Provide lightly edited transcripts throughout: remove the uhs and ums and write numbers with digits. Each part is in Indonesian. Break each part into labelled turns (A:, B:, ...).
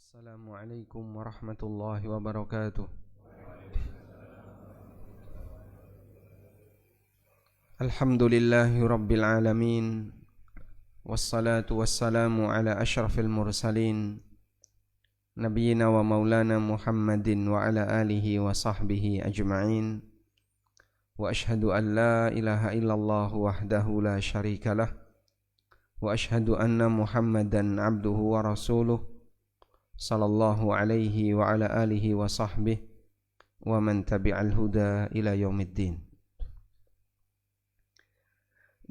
A: Assalamualaikum warahmatullahi wabarakatuh. Alhamdulillahi rabbil alamin. Wassalatu wassalamu ala ashrafil mursalin Nabiyyina wa maulana Muhammadin wa ala alihi wa sahbihi ajma'in. Wa ashhadu an la ilaha illallah wahdahu la syarikalah. Wa ashhadu anna Muhammadan abduhu wa rasuluh sallallahu alaihi wa ala alihi wa sahbihi wa man tabi'al huda ila yaumiddin.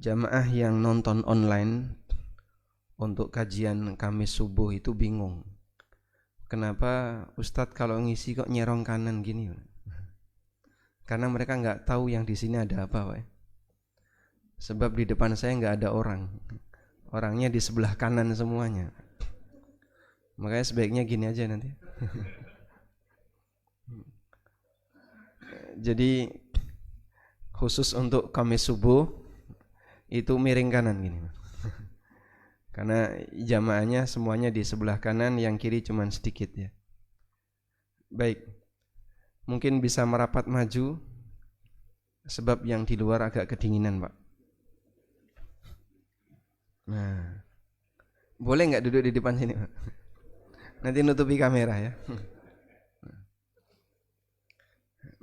A: Jamaah yang nonton online untuk kajian Kamis subuh itu bingung. Kenapa Ustadz kalau ngisi kok nyerong kanan gini? Karena mereka nggak tahu yang di sini ada apa, Pak. Sebab di depan saya nggak ada orang. Orangnya di sebelah kanan semuanya. Makanya sebaiknya gini aja nanti. Jadi khusus untuk Kamis subuh itu miring kanan gini. Karena jamaahnya semuanya di sebelah kanan, yang kiri cuman sedikit ya. Baik. Mungkin bisa merapat maju sebab yang di luar agak kedinginan, Pak. Nah. Boleh enggak duduk di depan sini, Pak? Nanti nutupi kamera ya.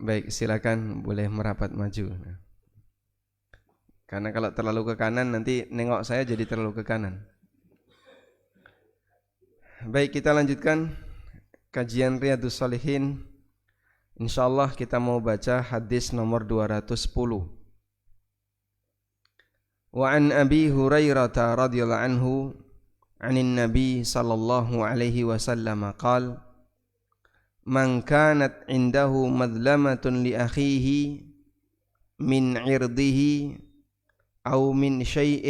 A: Baik, silakan boleh merapat maju. Karena kalau terlalu ke kanan nanti nengok saya jadi terlalu ke kanan. Baik, kita lanjutkan kajian Riyadhus Shalihin. Insyaallah kita mau baca hadis nomor 210. Wa an Abi Hurairah radhiyallahu anhu عن النبي صلى الله عليه وسلم قال من كانت عنده مظلمة لأخيه من عرضه أو من شيء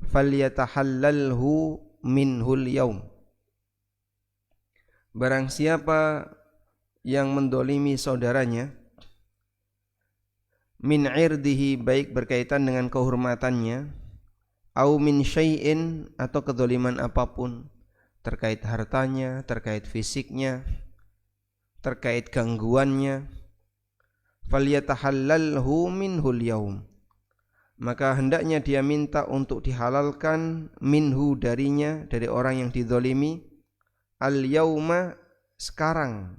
A: فليتحلله منه اليوم. Barang siapa yang mendolimi saudaranya, min irdihi, baik berkaitan dengan kehormatannya, au min syai'in, atau kedoliman apapun, terkait hartanya, terkait fisiknya, terkait gangguannya, falyatahallalhu minhul yaum, maka hendaknya dia minta untuk dihalalkan minhu, darinya, dari orang yang didolimi, al yauma, sekarang,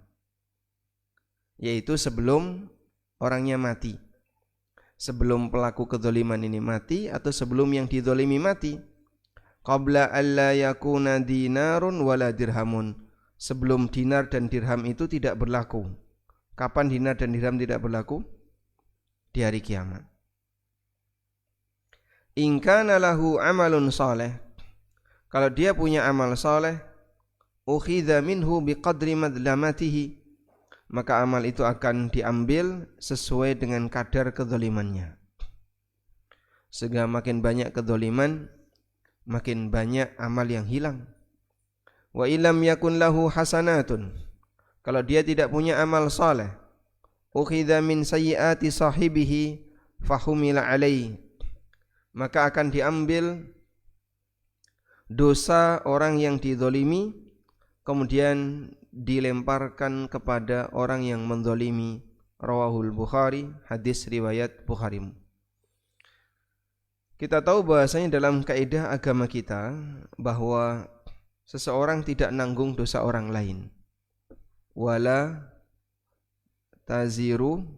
A: yaitu sebelum orangnya mati, sebelum pelaku kedzaliman ini mati atau sebelum yang dizalimi mati. Qabla alla yakuna dinarun wala dirhamun, sebelum dinar dan dirham itu tidak berlaku. Kapan dinar dan dirham tidak berlaku? Di hari kiamat. In kana lahu amalun saleh, kalau dia punya amal saleh, ukhidha minhu biqadri madlamatihi, maka amal itu akan diambil sesuai dengan kadar kedzalimannya. Sehingga makin banyak kedzaliman, makin banyak amal yang hilang. Wa illam yakun lahu hasanatun, kalau dia tidak punya amal saleh, ukhidha min sayyiati sahibihi fahumila alaihi, maka akan diambil dosa orang yang dizalimi, kemudian dilemparkan kepada orang yang menzalimi. Rawahul Bukhari, hadis riwayat Bukhari. Kita tahu bahasanya dalam kaidah agama kita bahwa seseorang tidak nanggung dosa orang lain. Wala taziru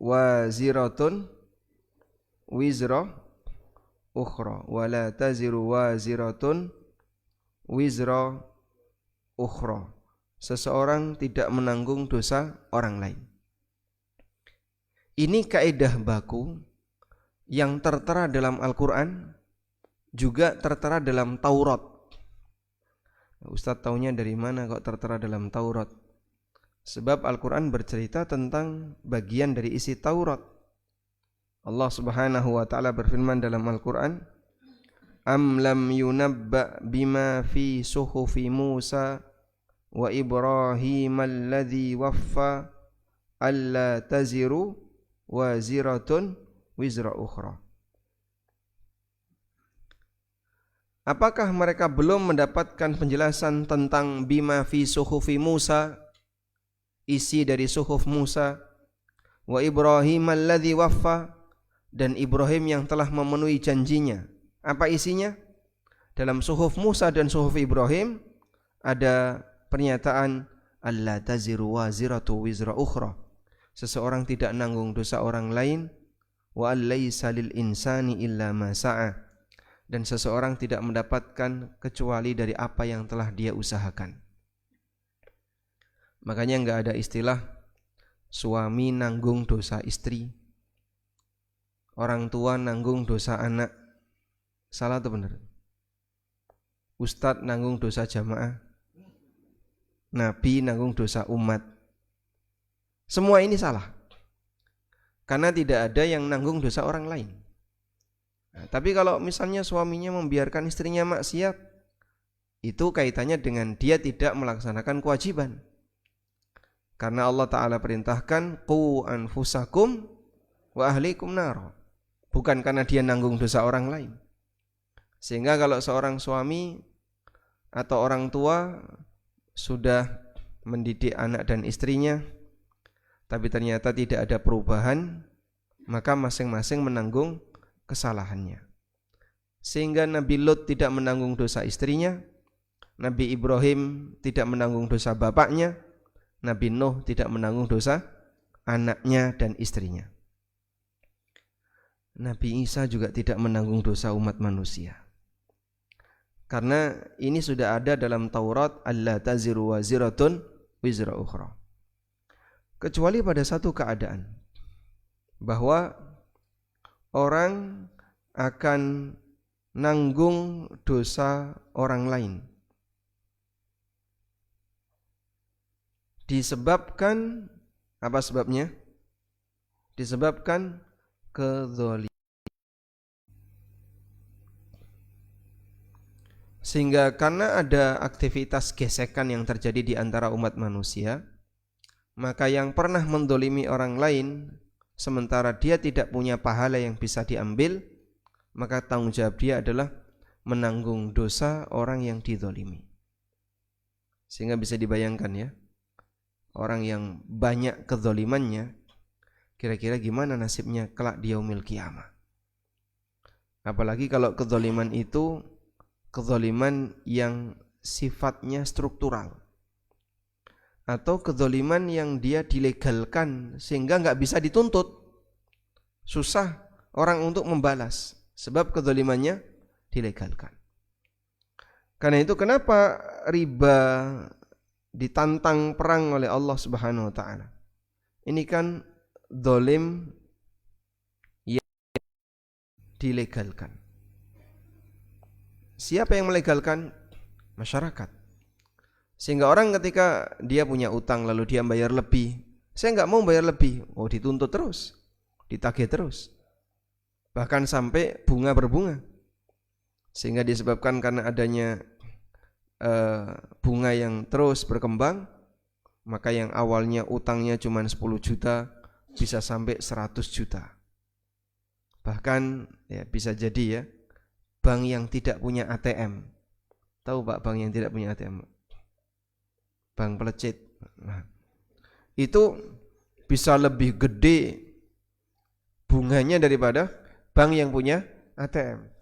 A: waziratun wizra ukhra, wala taziru waziratun wizra ukhra, seseorang tidak menanggung dosa orang lain. Ini kaidah baku yang tertera dalam Al-Quran, juga tertera dalam Taurat. Ustaz taunya dari mana kok tertera dalam Taurat? Sebab Al-Quran bercerita tentang bagian dari isi Taurat. Allah Subhanahu wa ta'ala berfirman dalam Al-Quran, am lam yunabba bima fi suhufi Musa wa Ibrahim alladhi waffa alla taziru waziratun wizra ukhra. apakah mereka belum mendapatkan penjelasan tentang bima fi suhufi Musa, isi dari suhuf Musa, wa Ibrahim alladzi waffa, dan Ibrahim yang telah memenuhi janjinya. Apa isinya? Dalam suhuf Musa dan suhuf Ibrahim ada pernyataan alla taziru waziratu wizra ukhra, seseorang tidak nanggung dosa orang lain, wa allaisa lil insani illa ma sa'a, dan seseorang tidak mendapatkan kecuali dari apa yang telah dia usahakan. Makanya enggak ada istilah suami nanggung dosa istri, orang tua nanggung dosa anak. Salah atau benar? Ustadz nanggung dosa jamaah, Nabi nanggung dosa umat. Semua ini salah, karena tidak ada yang nanggung dosa orang lain. Nah, tapi kalau misalnya suaminya membiarkan istrinya maksiat, itu kaitannya dengan dia tidak melaksanakan kewajiban. Karena Allah Ta'ala perintahkan qu anfusakum wa ahlikum nar, bukan karena dia nanggung dosa orang lain. Sehingga kalau seorang suami atau orang tua sudah mendidik anak dan istrinya, tapi ternyata tidak ada perubahan, maka masing-masing menanggung kesalahannya. Sehingga Nabi Lut tidak menanggung dosa istrinya, Nabi Ibrahim tidak menanggung dosa bapaknya, Nabi Nuh tidak menanggung dosa anaknya dan istrinya. Nabi Isa juga tidak menanggung dosa umat manusia. Karena ini sudah ada dalam Taurat, alla taziru waziratun wizra ukhra. Kecuali pada satu keadaan, bahwa orang akan nanggung dosa orang lain disebabkan apa sebabnya? Disebabkan kedzaliman. Sehingga karena ada aktivitas gesekan yang terjadi di antara umat manusia, maka yang pernah mendolimi orang lain sementara dia tidak punya pahala yang bisa diambil, maka tanggung jawab dia adalah menanggung dosa orang yang didolimi. Sehingga bisa dibayangkan ya, orang yang banyak kedzalimannya, kira-kira gimana nasibnya kelak di yaumil qiyamah. Apalagi kalau kedzaliman itu kedzaliman yang sifatnya struktural, atau kedzaliman yang dia dilegalkan sehingga nggak bisa dituntut, susah orang untuk membalas sebab kedzalimannya dilegalkan. Karena itu kenapa riba ditantang perang oleh Allah Subhanahu wa taala? Ini kan zalim yang dilegalkan. Siapa yang melegalkan? Masyarakat. Sehingga orang ketika dia punya utang lalu dia bayar lebih, saya nggak mau bayar lebih, oh dituntut terus, ditagih terus, bahkan sampai bunga berbunga. Sehingga disebabkan karena adanya bunga yang terus berkembang, maka yang awalnya utangnya cuma 10 juta bisa sampai 100 juta. Bahkan ya bisa jadi ya, bank yang tidak punya ATM. Tahu Pak bank yang tidak punya ATM? Bank pelecit. Nah, itu bisa lebih gede bunganya daripada bank yang punya ATM.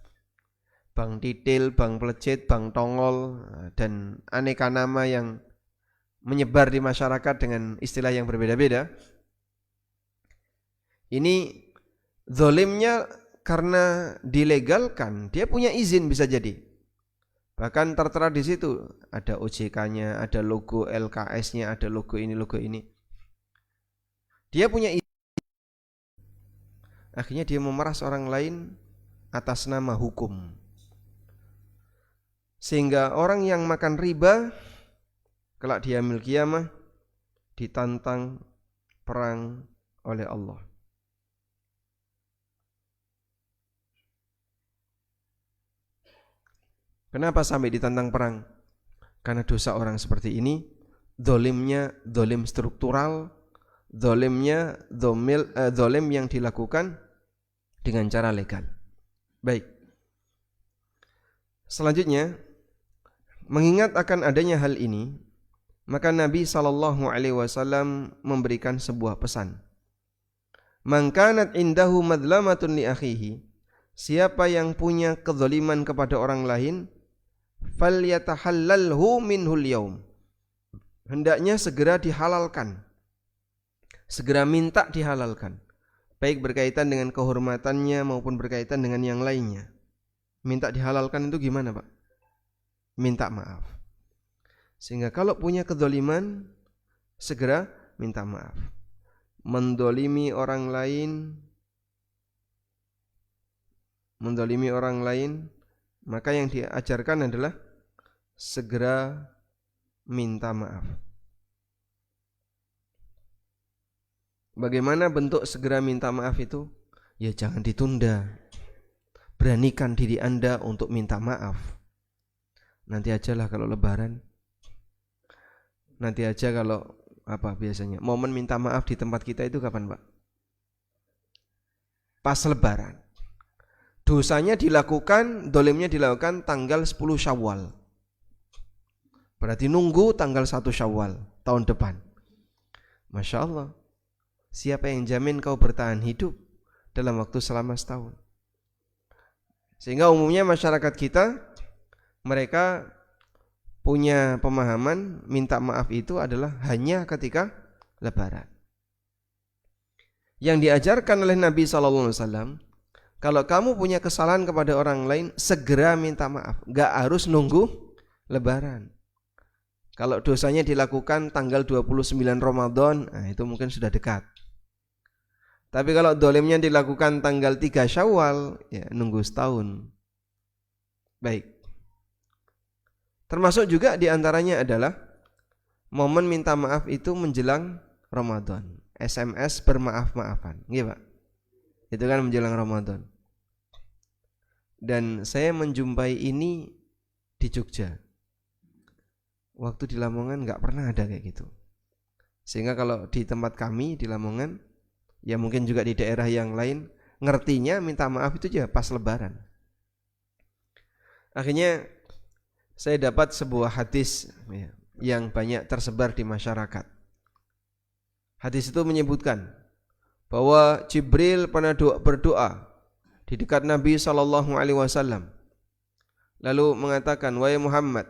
A: Bank titil, bank pelecit, bank tongol, dan aneka nama yang menyebar di masyarakat dengan istilah yang berbeda-beda. Ini zalimnya karena dilegalkan, dia punya izin bisa jadi. Bahkan tertera di situ ada OJK-nya, ada logo LKS-nya, ada logo ini, logo ini. Dia punya izin. Akhirnya dia memeras orang lain atas nama hukum. Sehingga orang yang makan riba kelak di yaumil qiyamah ditantang perang oleh Allah. Kenapa sampai ditantang perang? Karena dosa orang seperti ini, zalimnya zalim struktural, zalimnya zalim yang dilakukan dengan cara legal. Baik. Selanjutnya, mengingat akan adanya hal ini, maka Nabi SAW memberikan sebuah pesan. Man kanat indahu madlamatun li akhihi, siapa yang punya kezaliman kepada orang lain, falyatahallalhu minhul yaum, hendaknya segera dihalalkan, segera minta dihalalkan, baik berkaitan dengan kehormatannya maupun berkaitan dengan yang lainnya. Minta dihalalkan itu gimana, Pak? Minta maaf. Sehingga kalau punya kezaliman, segera minta maaf. Mendolimi orang lain, maka yang diajarkan adalah segera minta maaf. Bagaimana bentuk segera minta maaf itu? Ya jangan ditunda. Beranikan diri Anda untuk minta maaf. Nanti ajalah kalau lebaran. Nanti aja kalau biasanya momen minta maaf di tempat kita itu kapan, Pak? Pas lebaran. Dosanya dilakukan, dolimnya dilakukan tanggal 10 Syawal. Berarti nunggu tanggal 1 Syawal tahun depan. Masya Allah. Siapa yang jamin kau bertahan hidup dalam waktu selama setahun? Sehingga umumnya masyarakat kita, mereka punya pemahaman minta maaf itu adalah hanya ketika lebaran. Yang diajarkan oleh Nabi SAW, kalau kamu punya kesalahan kepada orang lain, segera minta maaf. Gak harus nunggu lebaran. Kalau dosanya dilakukan tanggal 29 Ramadan, itu mungkin sudah dekat. Tapi kalau dolimnya dilakukan tanggal 3 Syawal, ya nunggu setahun. Baik. Termasuk juga diantaranya adalah momen minta maaf itu menjelang Ramadan. SMS bermaaf-maafan, iya Pak. Itu kan menjelang Ramadan. Dan saya menjumpai ini di Jogja. Waktu di Lamongan gak pernah ada kayak gitu. Sehingga kalau di tempat kami di Lamongan, ya mungkin juga di daerah yang lain, ngertinya minta maaf itu aja pas lebaran. Akhirnya saya dapat sebuah hadis yang banyak tersebar di masyarakat. Hadis itu menyebutkan bahwa Jibril pernah berdoa di dekat Nabi SAW, lalu mengatakan, wahai Muhammad,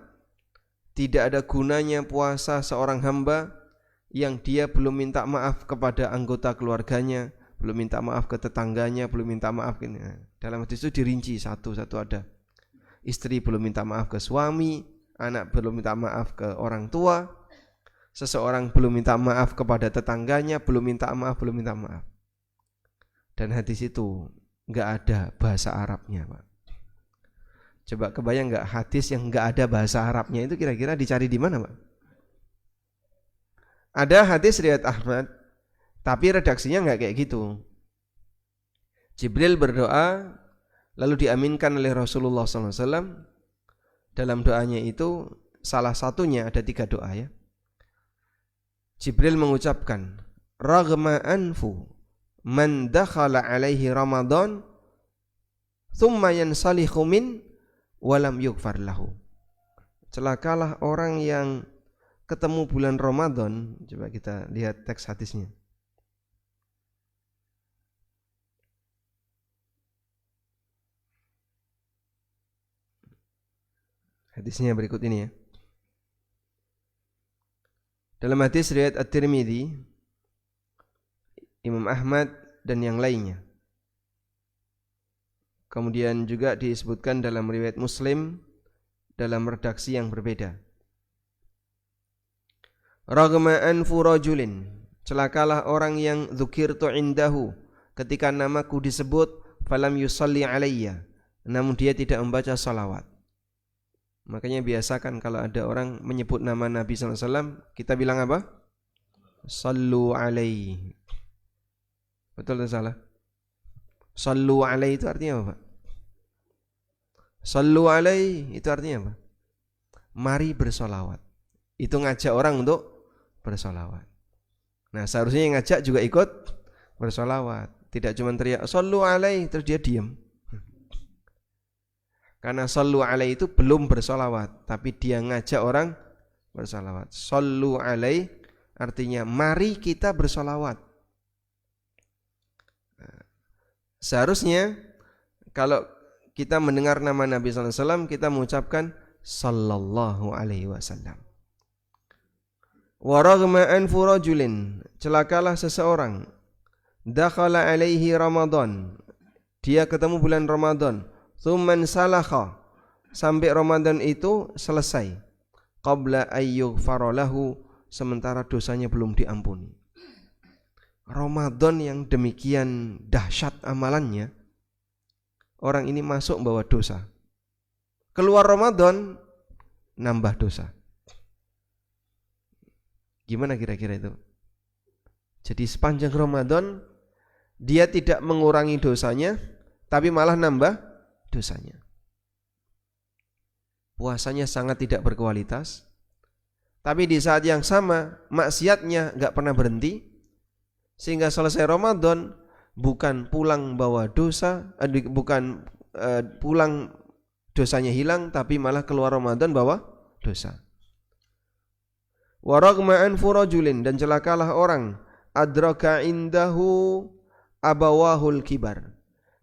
A: tidak ada gunanya puasa seorang hamba yang dia belum minta maaf kepada anggota keluarganya, belum minta maaf ke tetangganya, belum minta maaf. Dalam hadis itu dirinci satu-satu ada. Istri belum minta maaf ke suami, anak belum minta maaf ke orang tua, seseorang belum minta maaf kepada tetangganya, belum minta maaf. Dan hadis itu enggak ada bahasa Arabnya, Pak. Coba kebayang enggak hadis yang enggak ada bahasa Arabnya itu kira-kira dicari di mana, Pak? Ada hadis riwayat Ahmad, tapi redaksinya enggak kayak gitu. Jibril berdoa, lalu diaminkan oleh Rasulullah SAW. Dalam doanya itu salah satunya ada 3 doa ya. Jibril mengucapkan, raghma anfu man dakhala alaihi Ramadan thumma yansalihu min walam yughfar lahu. Celakalah orang yang ketemu bulan Ramadan. Coba kita lihat teks hadisnya. Hadisnya berikut ini ya. Dalam hadis riwayat At-Tirmidzi, Imam Ahmad dan yang lainnya. Kemudian juga disebutkan dalam riwayat Muslim dalam redaksi yang berbeda. Raghma anfu rajulin, celakalah orang yang dzukirtu indahu, ketika namaku disebut, falam yusalli alayya, namun dia tidak membaca salawat. Makanya biasakan kalau ada orang menyebut nama Nabi SAW, kita bilang apa? Sallu alaihi. Betul atau salah? Sallu alaihi itu artinya apa, Pak? Sallu alaihi itu artinya apa? Mari bersolawat. Itu ngajak orang untuk bersolawat. Nah seharusnya yang ngajak juga ikut bersolawat. Tidak cuma teriak sallu alaihi terus dia diam. Karena sallu alaihi itu belum bersolawat, tapi dia ngajak orang bersolawat. Sallu alaihi artinya mari kita bersolawat. Seharusnya kalau kita mendengar nama Nabi SAW, kita mengucapkan sallallahu alaihi wasallam. Wa raghma anfu rajulin, celakalah seseorang, dakhala alaihi Ramadan, dia ketemu bulan Ramadan, tsumman salakha, sampai Ramadan itu selesai, qabla ayyughfara lahu, sementara dosanya belum diampuni. Ramadan yang demikian dahsyat amalannya, orang ini masuk membawa dosa. Keluar Ramadan nambah dosa. Gimana kira-kira itu? Jadi sepanjang Ramadan dia tidak mengurangi dosanya, tapi malah nambah dosanya. Puasanya sangat tidak berkualitas, tapi di saat yang sama maksiatnya gak pernah berhenti. Sehingga selesai Ramadan bukan pulang bawa dosa, pulang dosanya hilang, tapi malah keluar Ramadan bawa dosa. Wa raghma anfu rajulin, dan celakalah orang, adraka indahu abawahul kibar,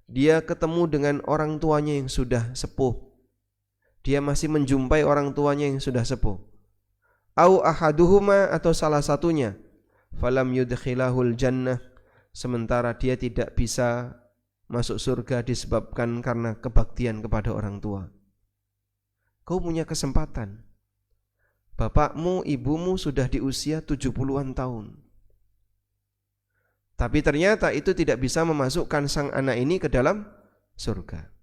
A: dia ketemu dengan orang tuanya yang sudah sepuh. Dia masih menjumpai orang tuanya yang sudah sepuh. Au ahaduhuma, atau salah satunya, falam yudkhilahul jannah, sementara dia tidak bisa masuk surga disebabkan karena kebaktian kepada orang tua. Kau punya kesempatan. Bapakmu, ibumu sudah di usia 70-an tahun. Tapi ternyata itu tidak bisa memasukkan sang anak ini ke dalam surga.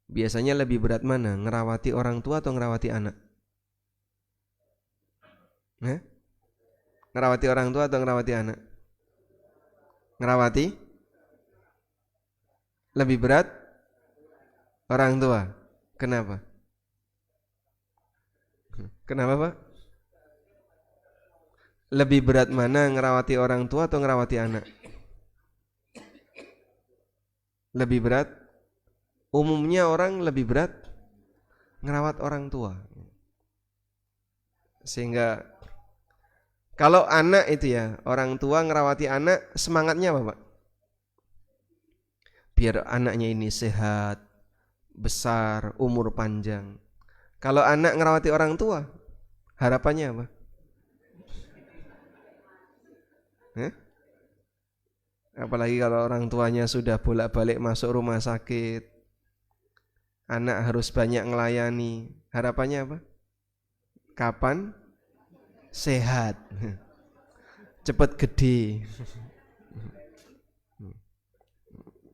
A: Biasanya lebih berat mana? Ngerawati orang tua atau ngerawati anak? Ngerawati orang tua atau ngerawati anak? Ngerawati? Lebih berat orang tua. Kenapa? Kenapa, Pak? Lebih berat mana, ngerawati orang tua atau ngerawati anak? Lebih berat? Umumnya orang lebih berat ngerawat orang tua. Sehingga kalau anak itu ya, orang tua ngerawati anak, semangatnya apa, Pak? Biar anaknya ini sehat, besar, umur panjang. Kalau anak ngerawati orang tua, harapannya apa? Apalagi kalau orang tuanya sudah bolak-balik masuk rumah sakit, anak harus banyak ngelayani. Harapannya apa? Kapan sehat, cepat gede.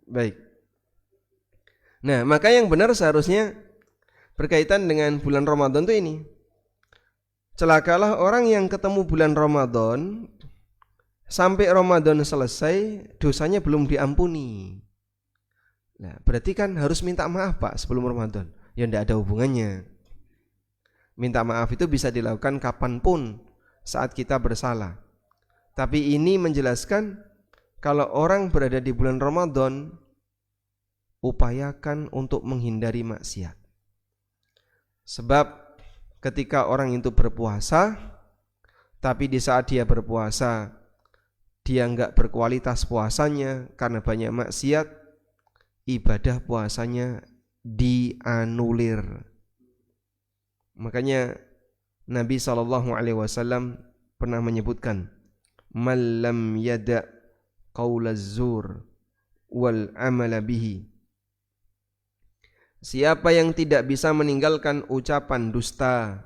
A: Baik. Nah, maka yang benar seharusnya berkaitan dengan bulan Ramadan itu ini. Celakalah orang yang ketemu bulan Ramadan, sampai Ramadan selesai dosanya belum diampuni. Nah, berarti kan harus minta maaf, Pak, sebelum Ramadan. Ya tidak ada hubungannya. Minta maaf itu bisa dilakukan kapanpun saat kita bersalah. Tapi ini menjelaskan kalau orang berada di bulan Ramadan, upayakan untuk menghindari maksiat. Sebab ketika orang itu berpuasa, tapi di saat dia berpuasa dia enggak berkualitas puasanya karena banyak maksiat, ibadah puasanya dianulir. Makanya Nabi SAW pernah menyebutkan, man lam yada' qaulaz zur wal amala bihi, siapa yang tidak bisa meninggalkan ucapan dusta,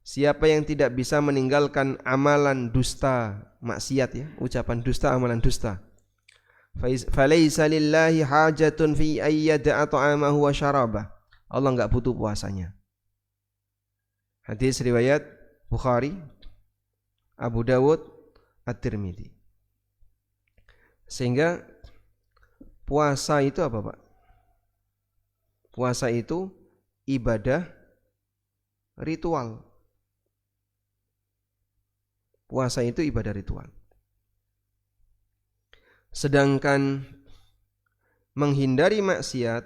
A: siapa yang tidak bisa meninggalkan amalan dusta, maksiat ya, ucapan dusta, amalan dusta, falaisa lillahi hajatun fi ayyada'a ta'amahu wa syarabah, Allah enggak butuh puasanya. Hadis riwayat Bukhari, Abu Dawud, At-Tirmidzi. Sehingga puasa itu apa, Pak? Puasa itu ibadah ritual. Puasa itu ibadah ritual. Sedangkan menghindari maksiat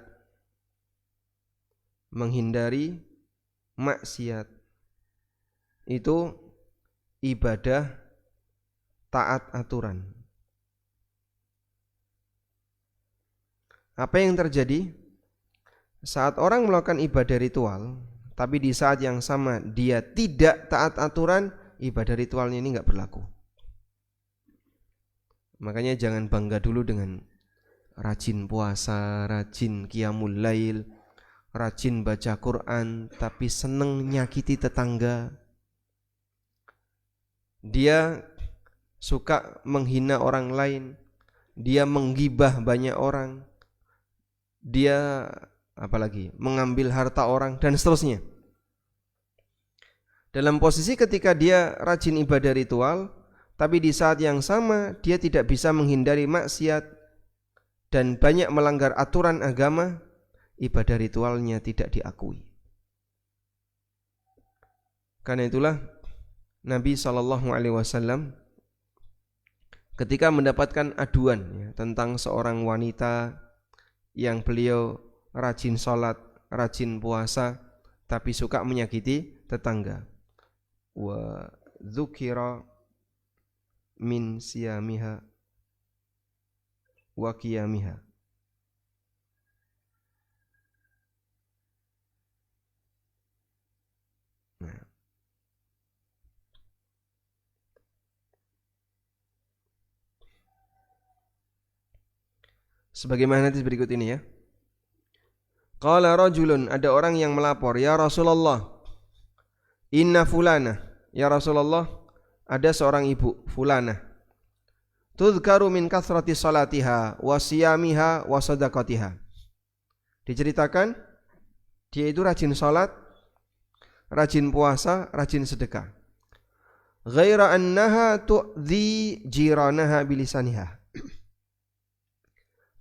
A: menghindari maksiat. Itu ibadah taat aturan. Apa yang terjadi? Saat orang melakukan ibadah ritual, tapi di saat yang sama dia tidak taat aturan, ibadah ritualnya ini enggak berlaku. Makanya jangan bangga dulu dengan rajin puasa, rajin qiyamul lail, rajin baca Quran, tapi seneng nyakiti tetangga. Dia suka menghina orang lain, dia menggibah banyak orang, dia apalagi mengambil harta orang dan seterusnya. Dalam posisi ketika dia rajin ibadah ritual, tapi di saat yang sama dia tidak bisa menghindari maksiat dan banyak melanggar aturan agama, ibadah ritualnya tidak diakui. Karena itulah Nabi SAW ketika mendapatkan aduan tentang seorang wanita yang beliau rajin sholat, rajin puasa, tapi suka menyakiti tetangga, wa dzukira min siyamiha wa qiyamiha. Sebagaimana hadis berikut ini ya. Qala rajulun, ada orang yang melapor, ya Rasulullah, inna fulana, ya Rasulullah, ada seorang ibu fulana, tudhkaru min kathrati salatiha wa siyamiha wa sadaqatiha. Diceritakan dia itu rajin salat, rajin puasa, rajin sedekah. Ghaira annaha tu'dhi jiranaha bilisaniha.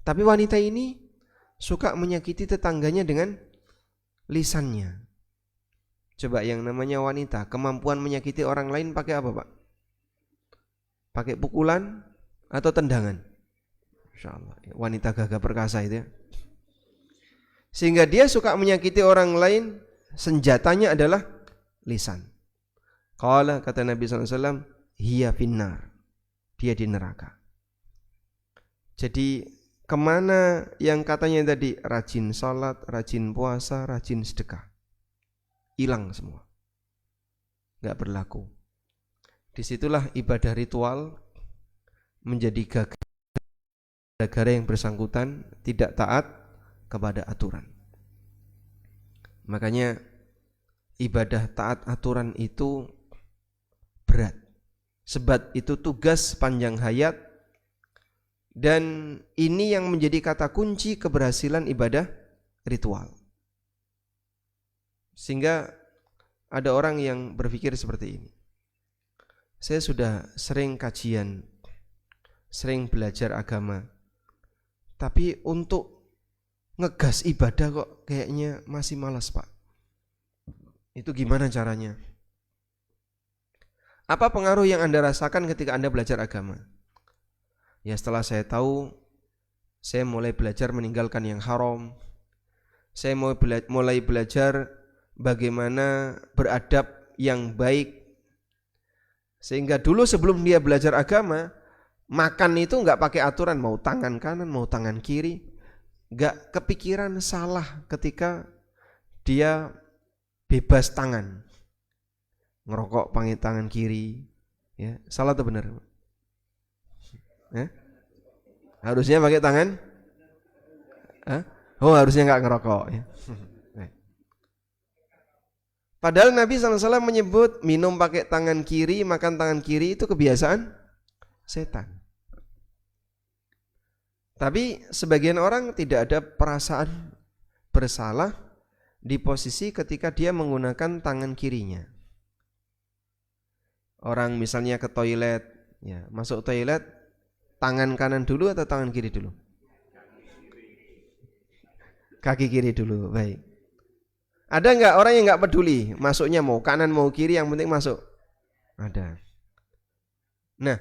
A: Tapi wanita ini suka menyakiti tetangganya dengan lisannya. Coba yang namanya wanita, kemampuan menyakiti orang lain pakai apa, Pak? Pakai pukulan atau tendangan? Insyaallah, wanita gagah perkasa itu ya. Sehingga dia suka menyakiti orang lain, senjatanya adalah lisan. Qala, kata Nabi SAW, hiya finnar, dia di neraka. Jadi kemana yang katanya tadi rajin salat, rajin puasa, rajin sedekah, hilang semua, gak berlaku. Disitulah ibadah ritual menjadi gagal gara-gara yang bersangkutan tidak taat kepada aturan. Makanya ibadah taat aturan itu berat, sebab itu tugas panjang hayat. Dan ini yang menjadi kata kunci keberhasilan ibadah ritual. Sehingga ada orang yang berpikir seperti ini. Saya sudah sering kajian, sering belajar agama, tapi untuk ngegas ibadah kok kayaknya masih malas, Pak. Itu gimana caranya? Apa pengaruh yang Anda rasakan ketika Anda belajar agama? Ya setelah saya tahu, saya mulai belajar meninggalkan yang haram. Saya mulai belajar bagaimana beradab yang baik. Sehingga dulu sebelum dia belajar agama, makan itu enggak pakai aturan, mau tangan kanan, mau tangan kiri. Enggak kepikiran salah ketika dia bebas tangan. Ngerokok pakai tangan kiri. Ya, salah atau benar? Harusnya pakai tangan? Oh, harusnya enggak ngerokok ya. Padahal Nabi SAW menyebut minum pakai tangan kiri, makan tangan kiri itu kebiasaan setan. Tapi sebagian orang tidak ada perasaan bersalah di posisi ketika dia menggunakan tangan kirinya. Orang misalnya ke toilet, ya, masuk toilet, tangan kanan dulu atau tangan kiri dulu? Kaki kiri dulu, baik. Ada enggak orang yang enggak peduli masuknya mau kanan mau kiri, yang penting masuk? Ada. Nah,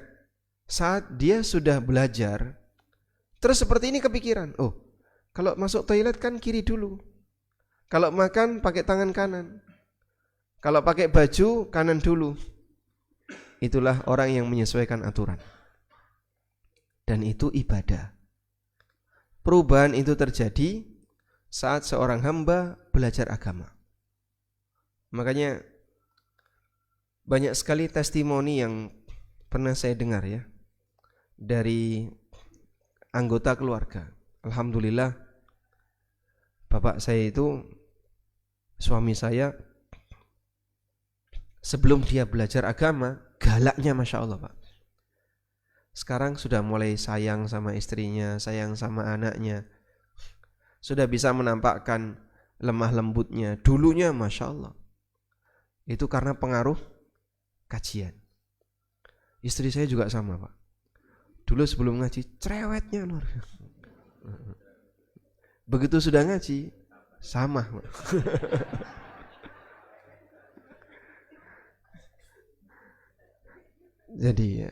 A: saat dia sudah belajar, terus seperti ini kepikiran, oh, kalau masuk toilet kan kiri dulu. Kalau makan pakai tangan kanan. Kalau pakai baju kanan dulu. Itulah orang yang menyesuaikan aturan. Dan itu ibadah. Perubahan itu terjadi saat seorang hamba belajar agama. Makanya banyak sekali testimoni yang pernah saya dengar ya dari anggota keluarga. Alhamdulillah bapak saya itu, suami saya, sebelum dia belajar agama galaknya Masya Allah Pak. Sekarang sudah mulai sayang sama istrinya, sayang sama anaknya. Sudah bisa menampakkan lemah lembutnya. Dulunya Masya Allah. Itu karena pengaruh kajian. Istri saya juga sama Pak. Dulu sebelum ngaji cerewetnya luar. Begitu sudah ngaji sama Pak. Jadi ya,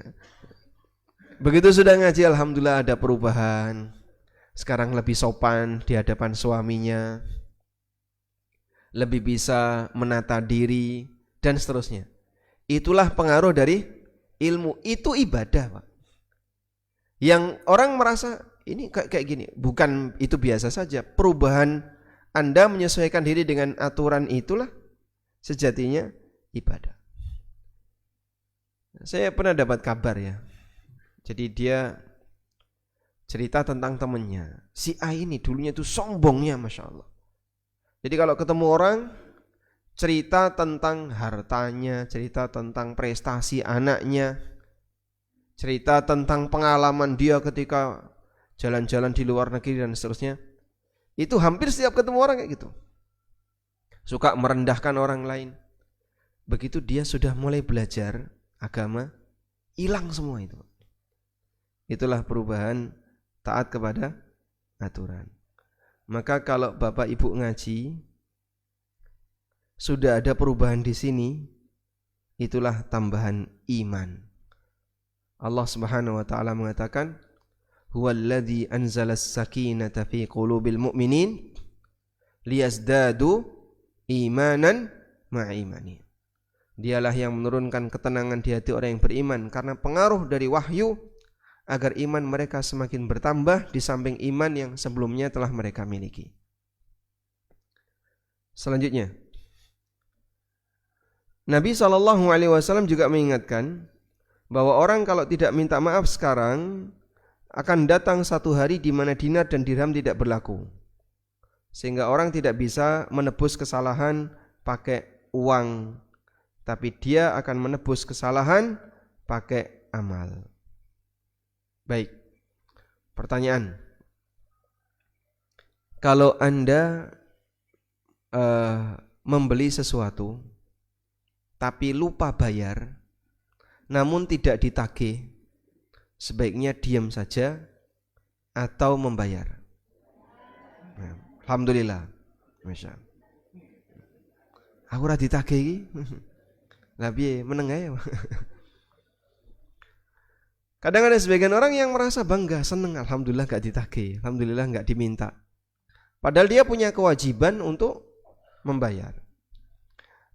A: begitu sudah ngaji alhamdulillah ada perubahan. Sekarang lebih sopan di hadapan suaminya, lebih bisa menata diri dan seterusnya. Itulah pengaruh dari ilmu. Itu ibadah Pak. Yang orang merasa ini kayak gini, bukan itu biasa saja. Perubahan Anda menyesuaikan diri dengan aturan itulah sejatinya ibadah. Saya pernah dapat kabar ya. Jadi dia cerita tentang temannya. Si A ini dulunya itu sombongnya Masya Allah. Jadi kalau ketemu orang, cerita tentang hartanya, cerita tentang prestasi anaknya, cerita tentang pengalaman dia ketika jalan-jalan di luar negeri dan seterusnya. Itu hampir setiap ketemu orang kayak gitu. Suka merendahkan orang lain. Begitu dia sudah mulai belajar agama, hilang semua itu. Itulah perubahan taat kepada aturan. Maka kalau Bapak Ibu ngaji sudah ada perubahan di sini, itulah tambahan iman. Allah Subhanahu wa taala mengatakan, "Huwallazi anzalas sakinata fi qulubil mu'minin liyazdadu imanan ma'a imanihim." Dialah yang menurunkan ketenangan di hati orang yang beriman karena pengaruh dari wahyu agar iman mereka semakin bertambah di samping iman yang sebelumnya telah mereka miliki. Selanjutnya, Nabi SAW juga mengingatkan bahwa orang kalau tidak minta maaf sekarang akan datang satu hari di mana dinar dan dirham tidak berlaku, sehingga orang tidak bisa menebus kesalahan pakai uang, tapi dia akan menebus kesalahan pakai amal. Baik, pertanyaan. Kalau Anda membeli sesuatu tapi lupa bayar, namun tidak ditagih, sebaiknya diam saja atau membayar? Nah, alhamdulillah. Masya. Aku ora ditagih iki. Lah piye meneng ae. Kadang ada sebagian orang yang merasa bangga, seneng, alhamdulillah gak ditagih, alhamdulillah gak diminta. Padahal dia punya kewajiban untuk membayar.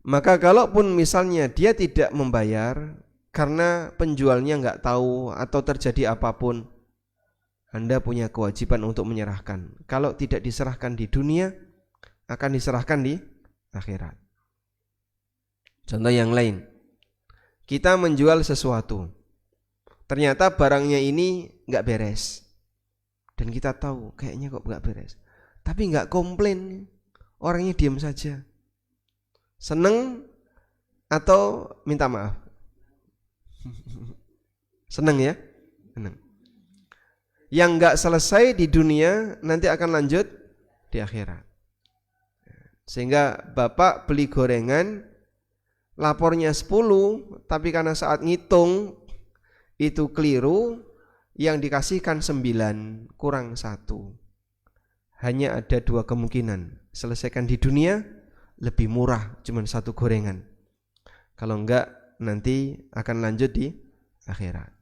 A: Maka kalaupun misalnya dia tidak membayar karena penjualnya gak tahu atau terjadi apapun, Anda punya kewajiban untuk menyerahkan. Kalau tidak diserahkan di dunia, akan diserahkan di akhirat. Contoh yang lain, kita menjual sesuatu, ternyata barangnya ini gak beres, dan kita tahu kayaknya kok gak beres, tapi gak komplain, orangnya diam saja. Seneng atau minta maaf? Seneng ya? Seneng. Yang gak selesai di dunia nanti akan lanjut di akhirat. Sehingga Bapak beli gorengan, lapornya 10, tapi karena saat ngitung itu keliru, yang dikasihkan 9 kurang 1. Hanya ada 2 kemungkinan, selesaikan di dunia lebih murah, cuma 1 gorengan. Kalau enggak nanti akan lanjut di akhirat.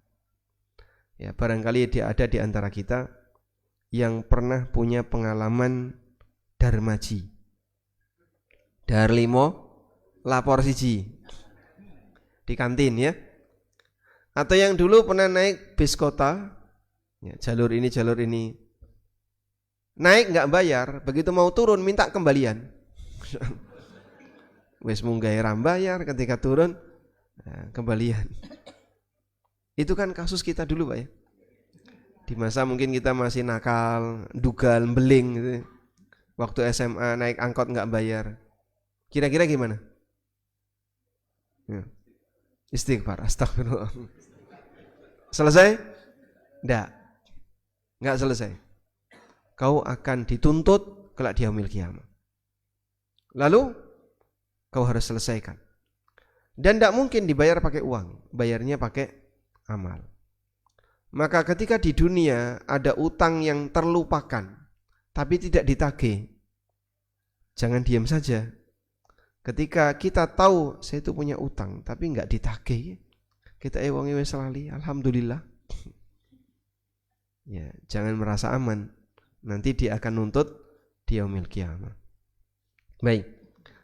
A: Ya, barangkali dia ada di antara kita yang pernah punya pengalaman darmaji. Dahar 5 lapor siji di kantin ya. Atau yang dulu pernah naik bis kota, ya, jalur ini naik nggak bayar, begitu mau turun minta kembalian. Wes munggah rambayar, ketika turun nah, kembalian. Itu kan kasus kita dulu Pak ya. Di masa mungkin kita masih nakal, dugal, beling gitu. Waktu SMA naik angkot nggak bayar. Kira-kira gimana? Ya. Istighfar, astagfirullah. Selesai? Nggak selesai. Kau akan dituntut kelak di yaumil qiyamah. Lalu kau harus selesaikan. Dan tidak mungkin dibayar pakai uang, bayarnya pakai amal. Maka ketika di dunia ada utang yang terlupakan, tapi tidak ditagih, jangan diam saja. Ketika kita tahu saya itu punya utang, tapi nggak ditagih, kita wong wis lali, alhamdulillah. Ya, jangan merasa aman. Nanti dia akan nuntut di yaumil qiyamah. Baik.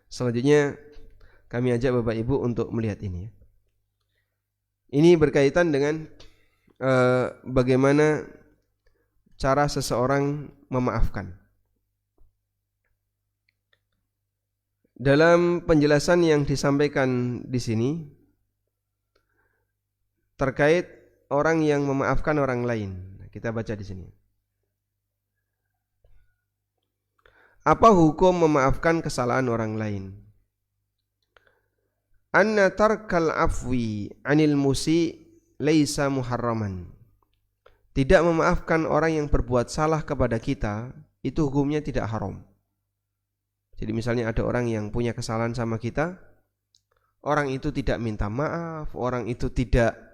A: Selanjutnya kami ajak Bapak Ibu untuk melihat ini. Ini berkaitan dengan bagaimana cara seseorang memaafkan. Dalam penjelasan yang disampaikan di sini terkait orang yang memaafkan orang lain. Kita baca di sini. Apa hukum memaafkan kesalahan orang lain? Anna tarkal afwi anil musi laisa muharraman. Tidak memaafkan orang yang berbuat salah kepada kita, itu hukumnya tidak haram. Jadi misalnya ada orang yang punya kesalahan sama kita, orang itu tidak minta maaf, orang itu tidak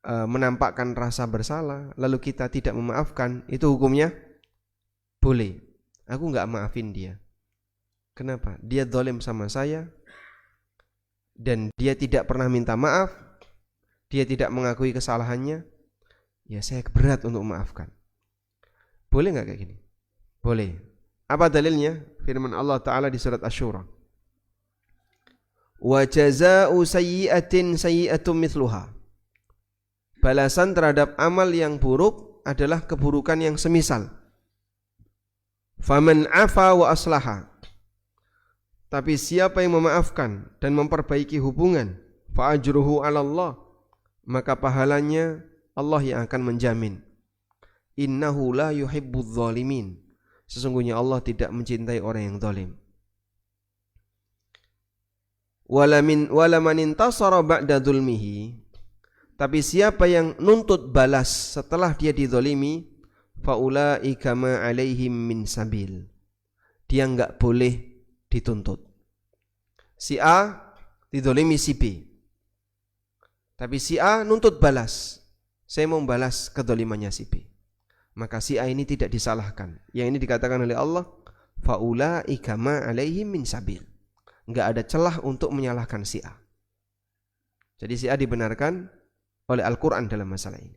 A: menampakkan rasa bersalah, lalu kita tidak memaafkan, itu hukumnya boleh. Aku enggak maafin dia. Kenapa? Dia zalim sama saya dan dia tidak pernah minta maaf, dia tidak mengakui kesalahannya. Ya saya berat untuk memaafkan. Boleh enggak kayak gini? Boleh. Apa dalilnya? Firman Allah Ta'ala di surat Asy-Syura. Wa jazaa'u sayyi'atin sayyi'atun mithluha. Balasan terhadap amal yang buruk adalah keburukan yang semisal. Faman afa wa aslaha. Tapi siapa yang memaafkan dan memperbaiki hubungan, fa ajruhu 'ala Allah, maka pahalanya Allah yang akan menjamin. Innahu la yuhibbudz zalimin. Sesungguhnya Allah tidak mencintai orang yang zalim. Wala man intasara ba'da dzulmihi. Tapi siapa yang nuntut balas setelah dia dizalimi, faulaika ma 'alaihim min sabil. Dia enggak boleh dituntut. Si A dizalimi si B. Tapi si A nuntut balas. Saya mau balas kezalimannya si B. Maka si A ini tidak disalahkan. Yang ini dikatakan oleh Allah, faulaika ma 'alaihim min sabil. Enggak ada celah untuk menyalahkan si A. Jadi si A dibenarkan oleh Al-Quran dalam masalah ini.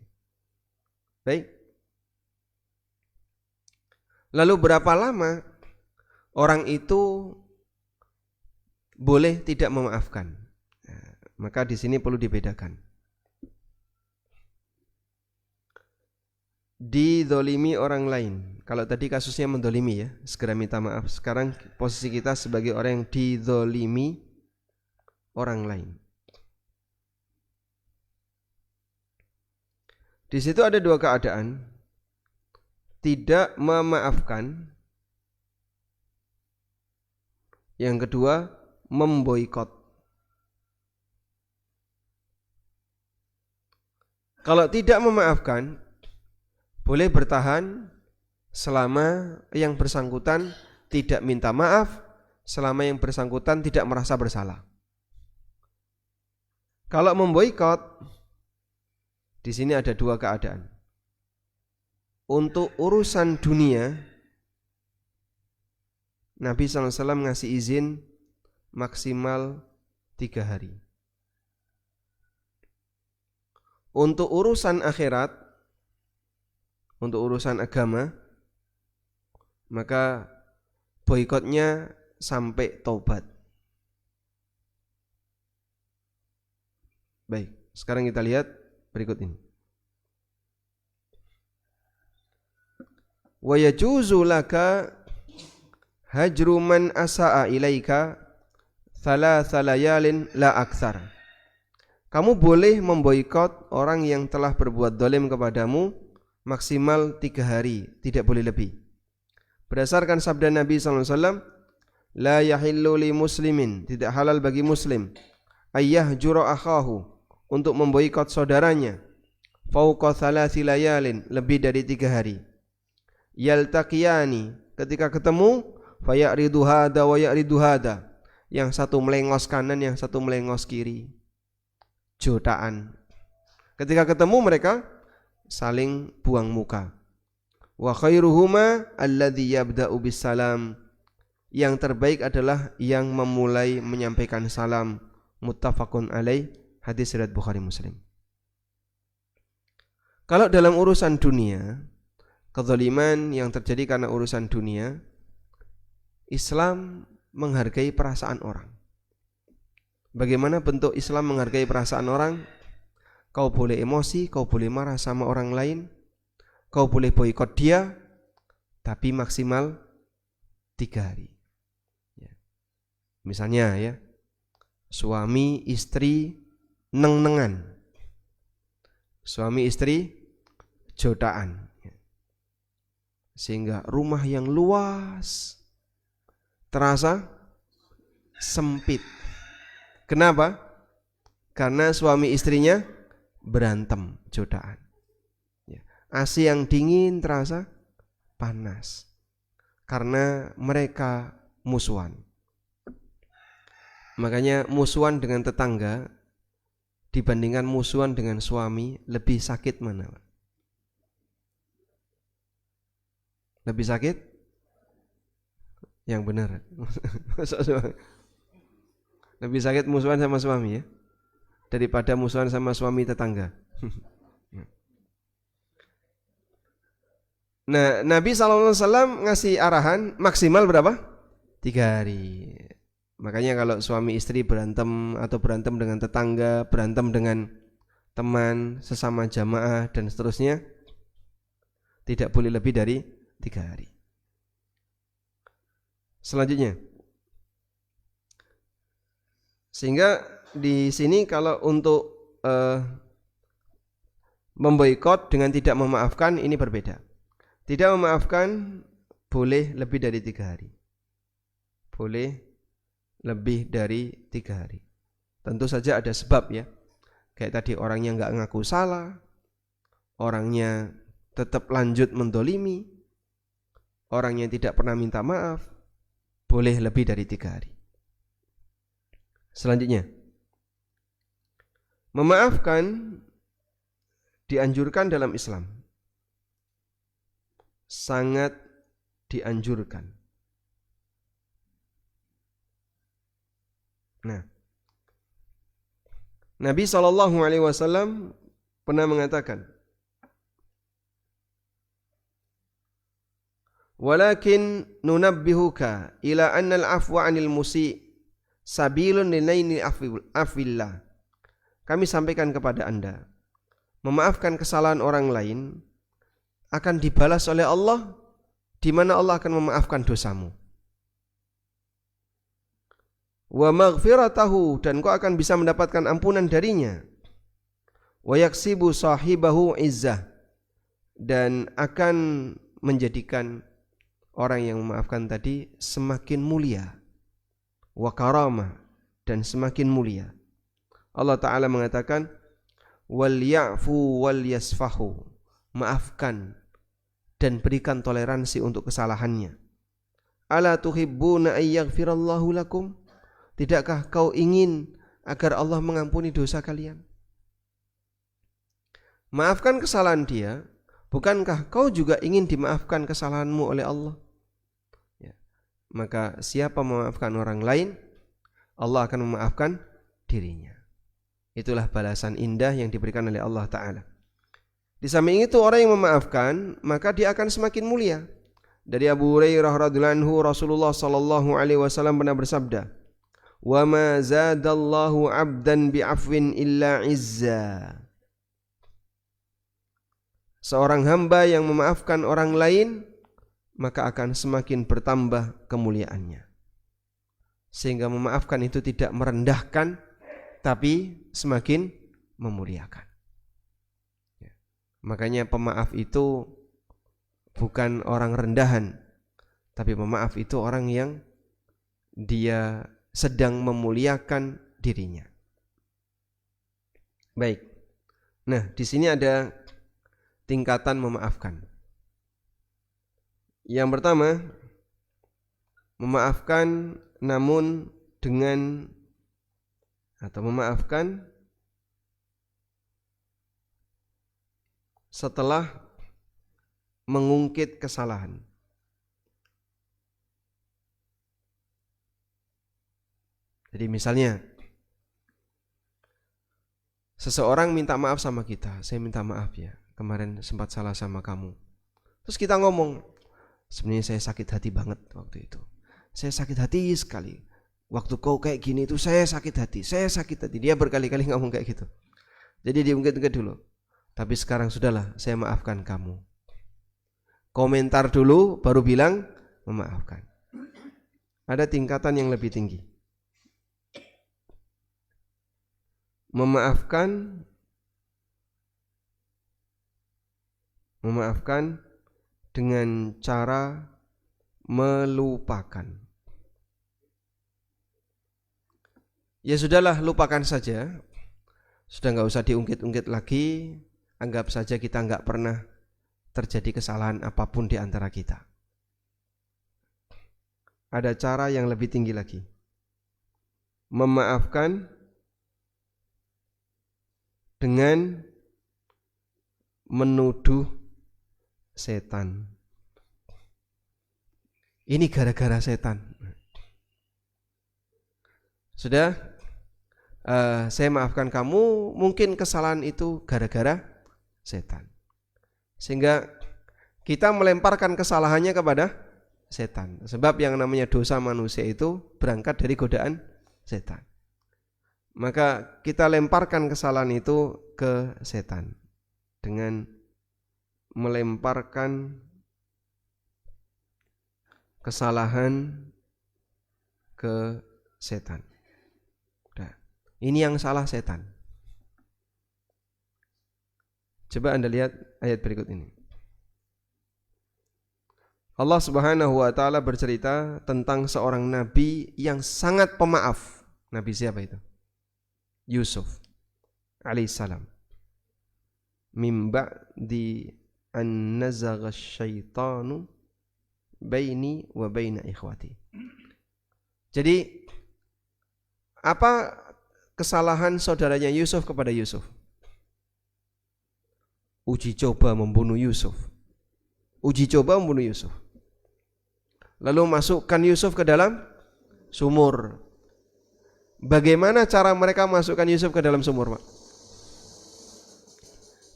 A: Baik. Lalu berapa lama orang itu boleh tidak memaafkan? Nah, maka di sini perlu dibedakan. Dizolimi orang lain. Kalau tadi kasusnya mendolimi ya, segera minta maaf. Sekarang posisi kita sebagai orang yang dizolimi orang lain. Di situ ada dua keadaan. Tidak memaafkan. Yang kedua, memboikot. Kalau tidak memaafkan, boleh bertahan selama yang bersangkutan tidak minta maaf, selama yang bersangkutan tidak merasa bersalah. Kalau memboikot, di sini ada dua keadaan. Untuk urusan dunia, Nabi SAW ngasih izin maksimal 3 hari. Untuk urusan akhirat, untuk urusan agama, maka boikotnya sampai taubat. Baik, sekarang kita lihat berikut ini. Wa yajuzu laka hajru man asa'a ilaika thalatha layalin la aktsar. Kamu boleh memboikot orang yang telah berbuat dolim kepadamu maksimal 3 hari, tidak boleh lebih. Berdasarkan sabda Nabi SAW, la yahillu li muslimin, tidak halal bagi muslim, ayyahjura akhahu, untuk memboikot saudaranya, fauqa thalathi layalin, lebih dari 3 hari. Yaltaqiyani, ketika ketemu, fayaridu hada wa yaridu hada, yang satu melengos kanan, yang satu melengos kiri. Jotaan. Ketika ketemu mereka saling buang muka. Wa khairuhuma alladhi yabda'u bisalam, yang terbaik adalah yang memulai menyampaikan salam. Muttafaqun alaih, hadis riwayat Bukhari Muslim. Kalau dalam urusan dunia, kezaliman yang terjadi karena urusan dunia, Islam menghargai perasaan orang. Bagaimana bentuk Islam menghargai perasaan orang? Kau boleh emosi, kau boleh marah sama orang lain, kau boleh boikot dia, tapi maksimal 3 hari. Misalnya ya, suami istri neng-nengan, suami istri jotaan, sehingga rumah yang luas terasa sempit. Kenapa? Karena suami istrinya berantem, jotaan. AC yang dingin terasa panas karena mereka musuhan. Makanya musuhan dengan tetangga dibandingkan musuhan dengan suami, lebih sakit mana? Lebih sakit? Yang benar. Lebih sakit musuhan sama suami ya, daripada musuhan sama suami tetangga. Nah, Nabi SAW ngasih arahan maksimal berapa? 3 hari. Makanya kalau suami istri berantem atau berantem dengan tetangga, berantem dengan teman, sesama jamaah dan seterusnya, tidak boleh lebih dari 3 hari. Selanjutnya, sehingga di sini kalau untuk memboikot dengan tidak memaafkan ini berbeda. Tidak memaafkan boleh lebih dari 3 hari. Boleh lebih dari 3 hari. Tentu saja ada sebab ya. Kayak tadi orangnya enggak ngaku salah, orangnya tetap lanjut mendolimi, orangnya tidak pernah minta maaf, boleh lebih dari 3 hari. Selanjutnya, memaafkan dianjurkan dalam Islam, sangat dianjurkan. Nah, Nabi SAW pernah mengatakan, walakin nunabbihuka ila anna al-afwa 'anil musi' sabilun linaini afillah. Kami sampaikan kepada Anda, memaafkan kesalahan orang lain akan dibalas oleh Allah, di mana Allah akan memaafkan dosamu. Wa maghfiratahu, dan kau akan bisa mendapatkan ampunan darinya. Wa yaksibu sahibahu izzah, dan akan menjadikan orang yang memaafkan tadi semakin mulia. Wa karamah, dan semakin mulia. Allah Ta'ala mengatakan, wal ya'fu wal yasfahu, maafkan dan berikan toleransi untuk kesalahannya. Ala tuhibbuna ayyaghfirallahu lakum, tidakkah kau ingin agar Allah mengampuni dosa kalian? Maafkan kesalahan dia, bukankah kau juga ingin dimaafkan kesalahanmu oleh Allah? Maka siapa memaafkan orang lain, Allah akan memaafkan dirinya. Itulah balasan indah yang diberikan oleh Allah Ta'ala. Di samping itu, orang yang memaafkan, maka dia akan semakin mulia. Dari Abu Hurairah radhiyallahu anhu, Rasulullah sallallahu alaihi wasallam pernah bersabda, "Wa ma zadallahu 'abdan bi'afwin illa 'izza." Seorang hamba yang memaafkan orang lain, maka akan semakin bertambah kemuliaannya. Sehingga memaafkan itu tidak merendahkan, tapi semakin memuliakan. Makanya pemaaf itu bukan orang rendahan, tapi pemaaf itu orang yang dia sedang memuliakan dirinya. Baik. Nah, di sini ada tingkatan memaafkan. Yang pertama, memaafkan namun dengan atau memaafkan setelah mengungkit kesalahan. Jadi misalnya seseorang minta maaf sama kita, saya minta maaf ya, kemarin sempat salah sama kamu. Terus kita ngomong, sebenarnya saya sakit hati banget waktu itu. Saya sakit hati sekali. Waktu kau kayak gini itu saya sakit hati, saya sakit hati. Dia berkali-kali ngomong kayak gitu. Jadi diungkit-ungkit dulu. Tapi sekarang sudahlah, saya maafkan kamu. Komentar dulu, baru bilang memaafkan. Ada tingkatan yang lebih tinggi. Memaafkan dengan cara melupakan. Ya sudahlah, lupakan saja. Sudah enggak usah diungkit-ungkit lagi. Anggap saja kita enggak pernah terjadi kesalahan apapun di antara kita. Ada cara yang lebih tinggi lagi. Memaafkan dengan menuduh setan. Ini gara-gara setan. Sudah, saya maafkan kamu, mungkin kesalahan itu gara-gara setan. Sehingga kita melemparkan kesalahannya kepada setan. Sebab yang namanya dosa manusia itu berangkat dari godaan setan. Maka kita lemparkan kesalahan itu ke setan dengan melemparkan kesalahan ke setan. Udah. Ini yang salah setan. Coba Anda lihat ayat berikut ini. Allah Subhanahu wa taala bercerita tentang seorang nabi yang sangat pemaaf. Nabi siapa itu? Yusuf alaihissalam. Min ba'di an nazagha syaitanu baini wa baina ikhwati. Jadi apa kesalahan saudaranya Yusuf kepada Yusuf? Uji coba membunuh Yusuf. Lalu masukkan Yusuf ke dalam sumur. Bagaimana cara mereka masukkan Yusuf ke dalam sumur, Pak?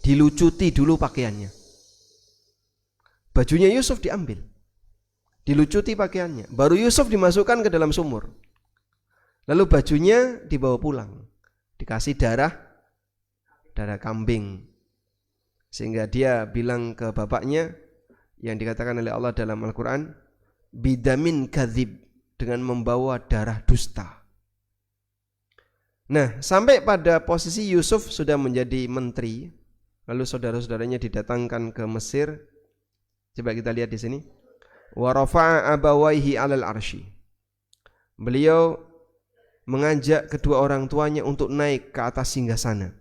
A: Dilucuti dulu pakaiannya. Bajunya Yusuf diambil. Dilucuti pakaiannya. Baru Yusuf dimasukkan ke dalam sumur. Lalu bajunya dibawa pulang. Dikasih darah kambing. Sehingga dia bilang ke bapaknya yang dikatakan oleh Allah dalam Al-Quran, bidamin kadzib, dengan membawa darah dusta. Nah, sampai pada posisi Yusuf sudah menjadi menteri, lalu saudara-saudaranya didatangkan ke Mesir. Coba kita lihat di sini. Wa rafa'a abawaihi 'alal arsy. Beliau mengajak kedua orang tuanya untuk naik ke atas singgasana.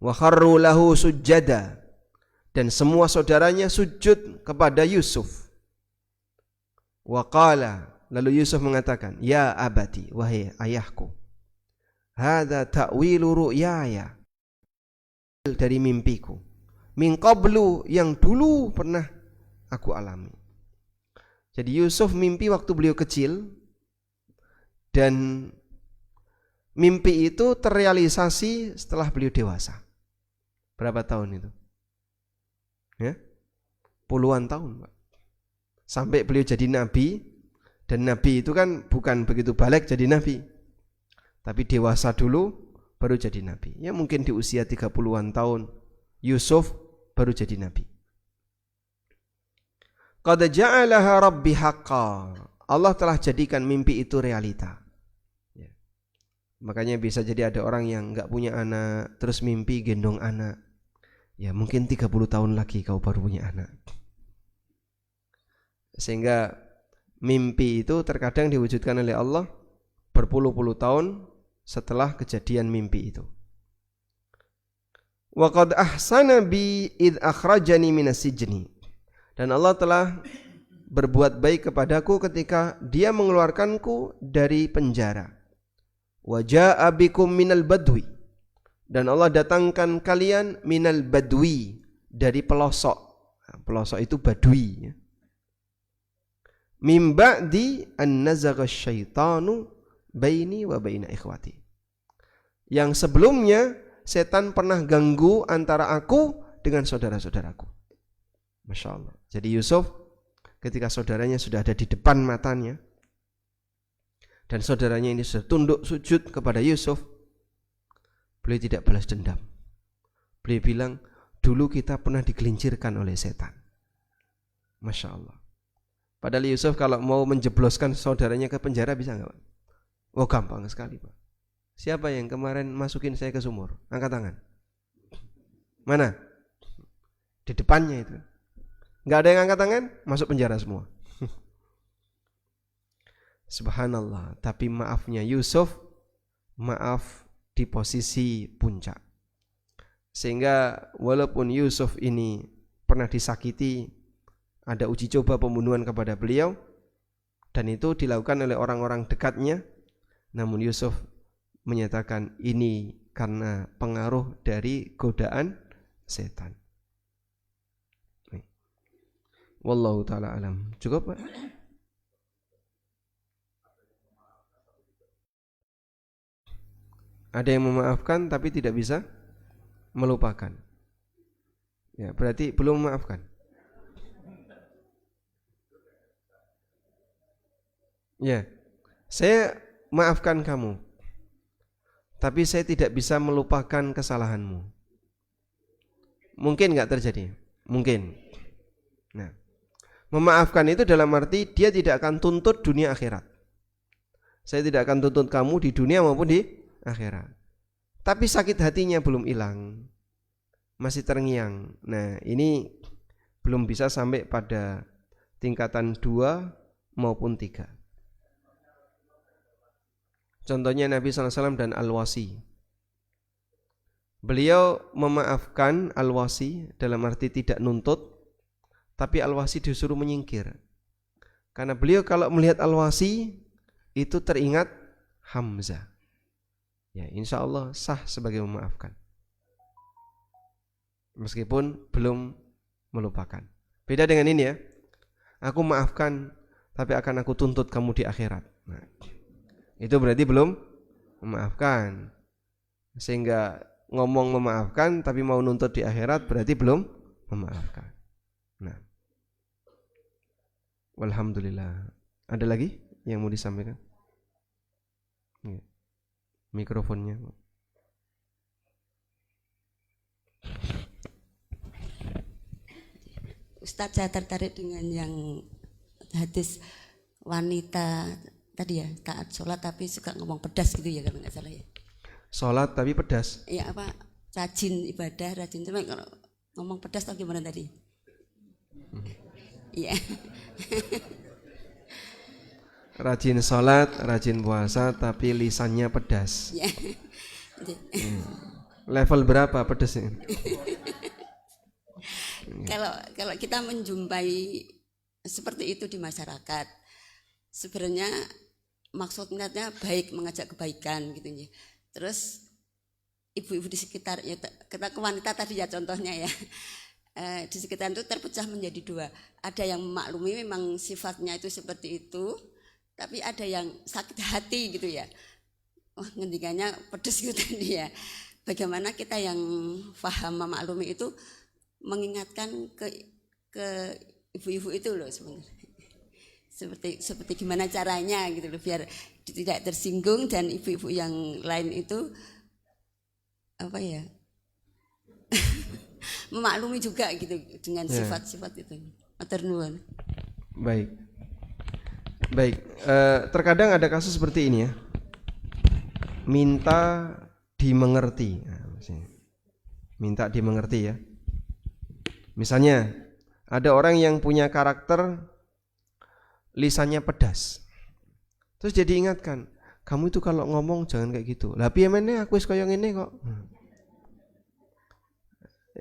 A: Wa kharru lahu sujjada, dan semua saudaranya sujud kepada Yusuf. Wa qala, lalu Yusuf mengatakan, ya abati, wahai ayahku, hadza ta'wilu ru'yaya, dari mimpiku, min qablu, yang dulu pernah aku alami. Jadi Yusuf mimpi waktu beliau kecil, dan mimpi itu terrealisasi setelah beliau dewasa. Berapa tahun itu? Ya? Puluhan tahun, Pak. sampai beliau jadi nabi. Dan nabi itu kan bukan begitu balik jadi nabi, tapi dewasa dulu baru jadi nabi. Ya mungkin di usia 30-an tahun Yusuf baru jadi nabi. Qad ja'alaha rabbi haqqan. Allah telah jadikan mimpi itu realita. Ya. Makanya bisa jadi ada orang yang enggak punya anak terus mimpi gendong anak. Ya mungkin 30 tahun lagi kau baru punya anak. Sehingga mimpi itu terkadang diwujudkan oleh Allah berpuluh-puluh tahun setelah kejadian mimpi itu. Wa qad ahsana bi id akhrajani minas sijni. Dan Allah telah berbuat baik kepadaku ketika Dia mengeluarkanku dari penjara. Wa jaa bikum minal badwi. Dan Allah datangkan kalian minal badwi, dari pelosok. Pelosok itu badui. Min ba'di an nazagha syaitanu baini wa baina ikhwati. Yang sebelumnya setan pernah ganggu antara aku dengan saudara-saudaraku. Masya Allah. Jadi Yusuf ketika saudaranya sudah ada di depan matanya dan saudaranya ini sudah tunduk sujud kepada Yusuf, beliau tidak balas dendam. Beliau bilang, dulu kita pernah digelincirkan oleh setan. Masya Allah. Padahal Yusuf kalau mau menjebloskan saudaranya ke penjara bisa enggak, Pak? Oh gampang sekali, Pak. Siapa yang kemarin masukin saya ke sumur? Angkat tangan. Mana? Di depannya itu. Enggak ada yang angkat tangan, masuk penjara semua. Subhanallah. Tapi maafnya Yusuf, maaf di posisi puncak. Sehingga walaupun Yusuf ini pernah disakiti, ada uji coba pembunuhan kepada beliau, dan itu dilakukan oleh orang-orang dekatnya, namun Yusuf menyatakan ini karena pengaruh dari godaan setan. Wallahu ta'ala alam. Cukup, Pak? Ada yang memaafkan tapi tidak bisa melupakan. Ya, berarti belum memaafkan. Ya, saya maafkan kamu, tapi saya tidak bisa melupakan kesalahanmu. Mungkin nggak terjadi? Mungkin. Nah, memaafkan itu dalam arti dia tidak akan tuntut dunia akhirat. Saya tidak akan tuntut kamu di dunia maupun di akhirat. Tapi sakit hatinya belum hilang, masih terngiang. Nah, ini belum bisa sampai pada tingkatan 2 maupun 3. Contohnya Nabi SAW dan Al-Wasi. Beliau memaafkan Al-Wasi dalam arti tidak nuntut, tapi Al-Wasi disuruh menyingkir. Karena beliau kalau melihat Al-Wasi itu teringat Hamzah. Ya, insya Allah sah sebagai memaafkan. Meskipun belum melupakan. Beda dengan ini ya. Aku maafkan, tapi akan aku tuntut kamu di akhirat. Nah, itu berarti belum memaafkan. Sehingga ngomong memaafkan tapi mau nuntut di akhirat berarti belum memaafkan. Nah, walhamdulillah. Ada lagi yang mau disampaikan? Ya. Mikrofonnya.
B: Ustadz, saya tertarik dengan yang hadis wanita tadi ya, taat sholat tapi suka ngomong pedas gitu ya, kalau nggak salah ya.
A: Sholat tapi pedas?
B: Iya, apa, rajin ibadah, rajin, cuma kalau ngomong pedas atau gimana tadi? Iya.
A: Rajin sholat, rajin puasa tapi lisannya pedas.
B: Iya.
A: Level berapa pedasnya?
B: Kalau kita menjumpai seperti itu di masyarakat, sebenarnya maksudnya baik, mengajak kebaikan gitu ya. Terus ibu-ibu di sekitar ya, kita ke wanita tadi ya contohnya ya, di sekitar itu terpecah menjadi 2. Ada yang memaklumi memang sifatnya itu seperti itu, tapi ada yang sakit hati gitu ya. Oh, ngendikannya pedes gitu tadi ya. Bagaimana kita yang paham memaklumi itu mengingatkan ke ibu-ibu itu loh sebenarnya. seperti gimana caranya gitu loh, biar tidak tersinggung dan ibu-ibu yang lain itu apa ya memaklumi juga gitu dengan sifat-sifat itu. Matur nuwun.
A: Baik. Terkadang ada kasus seperti ini ya. Minta dimengerti. Minta dimengerti ya. Misalnya ada orang yang punya karakter lisannya pedas. Terus jadi ingatkan, kamu itu kalau ngomong jangan kayak gitu. Lah piye meneh aku wis kaya ngene kok.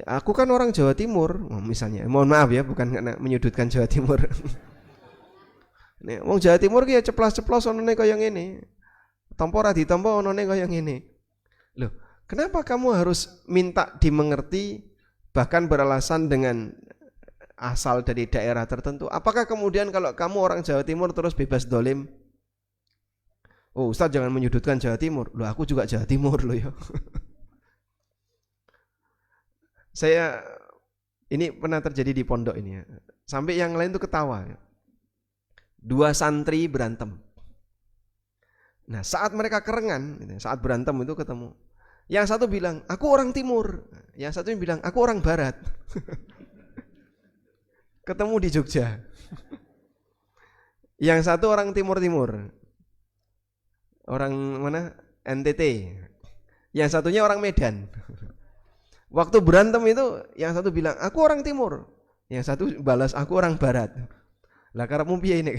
A: Aku kan orang Jawa Timur, misalnya. Mohon maaf ya, bukan karena menyudutkan Jawa Timur. Nek wong Jawa Timur ki ya ceplas-ceplos onone kaya ngene. Tampa ora ditampa onone kaya ngene. Loh, kenapa kamu harus minta dimengerti bahkan beralasan dengan asal dari daerah tertentu? Apakah kemudian kalau kamu orang Jawa Timur terus bebas dolim? Oh, Ustaz jangan menyudutkan Jawa Timur. Loh, aku juga Jawa Timur loh ya. Saya ini pernah terjadi di pondok ini ya. Sampai yang lain tuh ketawa ya. 2 santri berantem. Nah, saat mereka kerengan, saat berantem itu ketemu. Yang satu bilang, aku orang timur. Yang satu bilang, aku orang barat. Ketemu di Jogja. Yang satu orang timur-timur. Orang mana? NTT. Yang satunya orang Medan. Waktu berantem itu, yang satu bilang, aku orang timur. Yang satu balas, aku orang barat. Lah karepmu piye ini?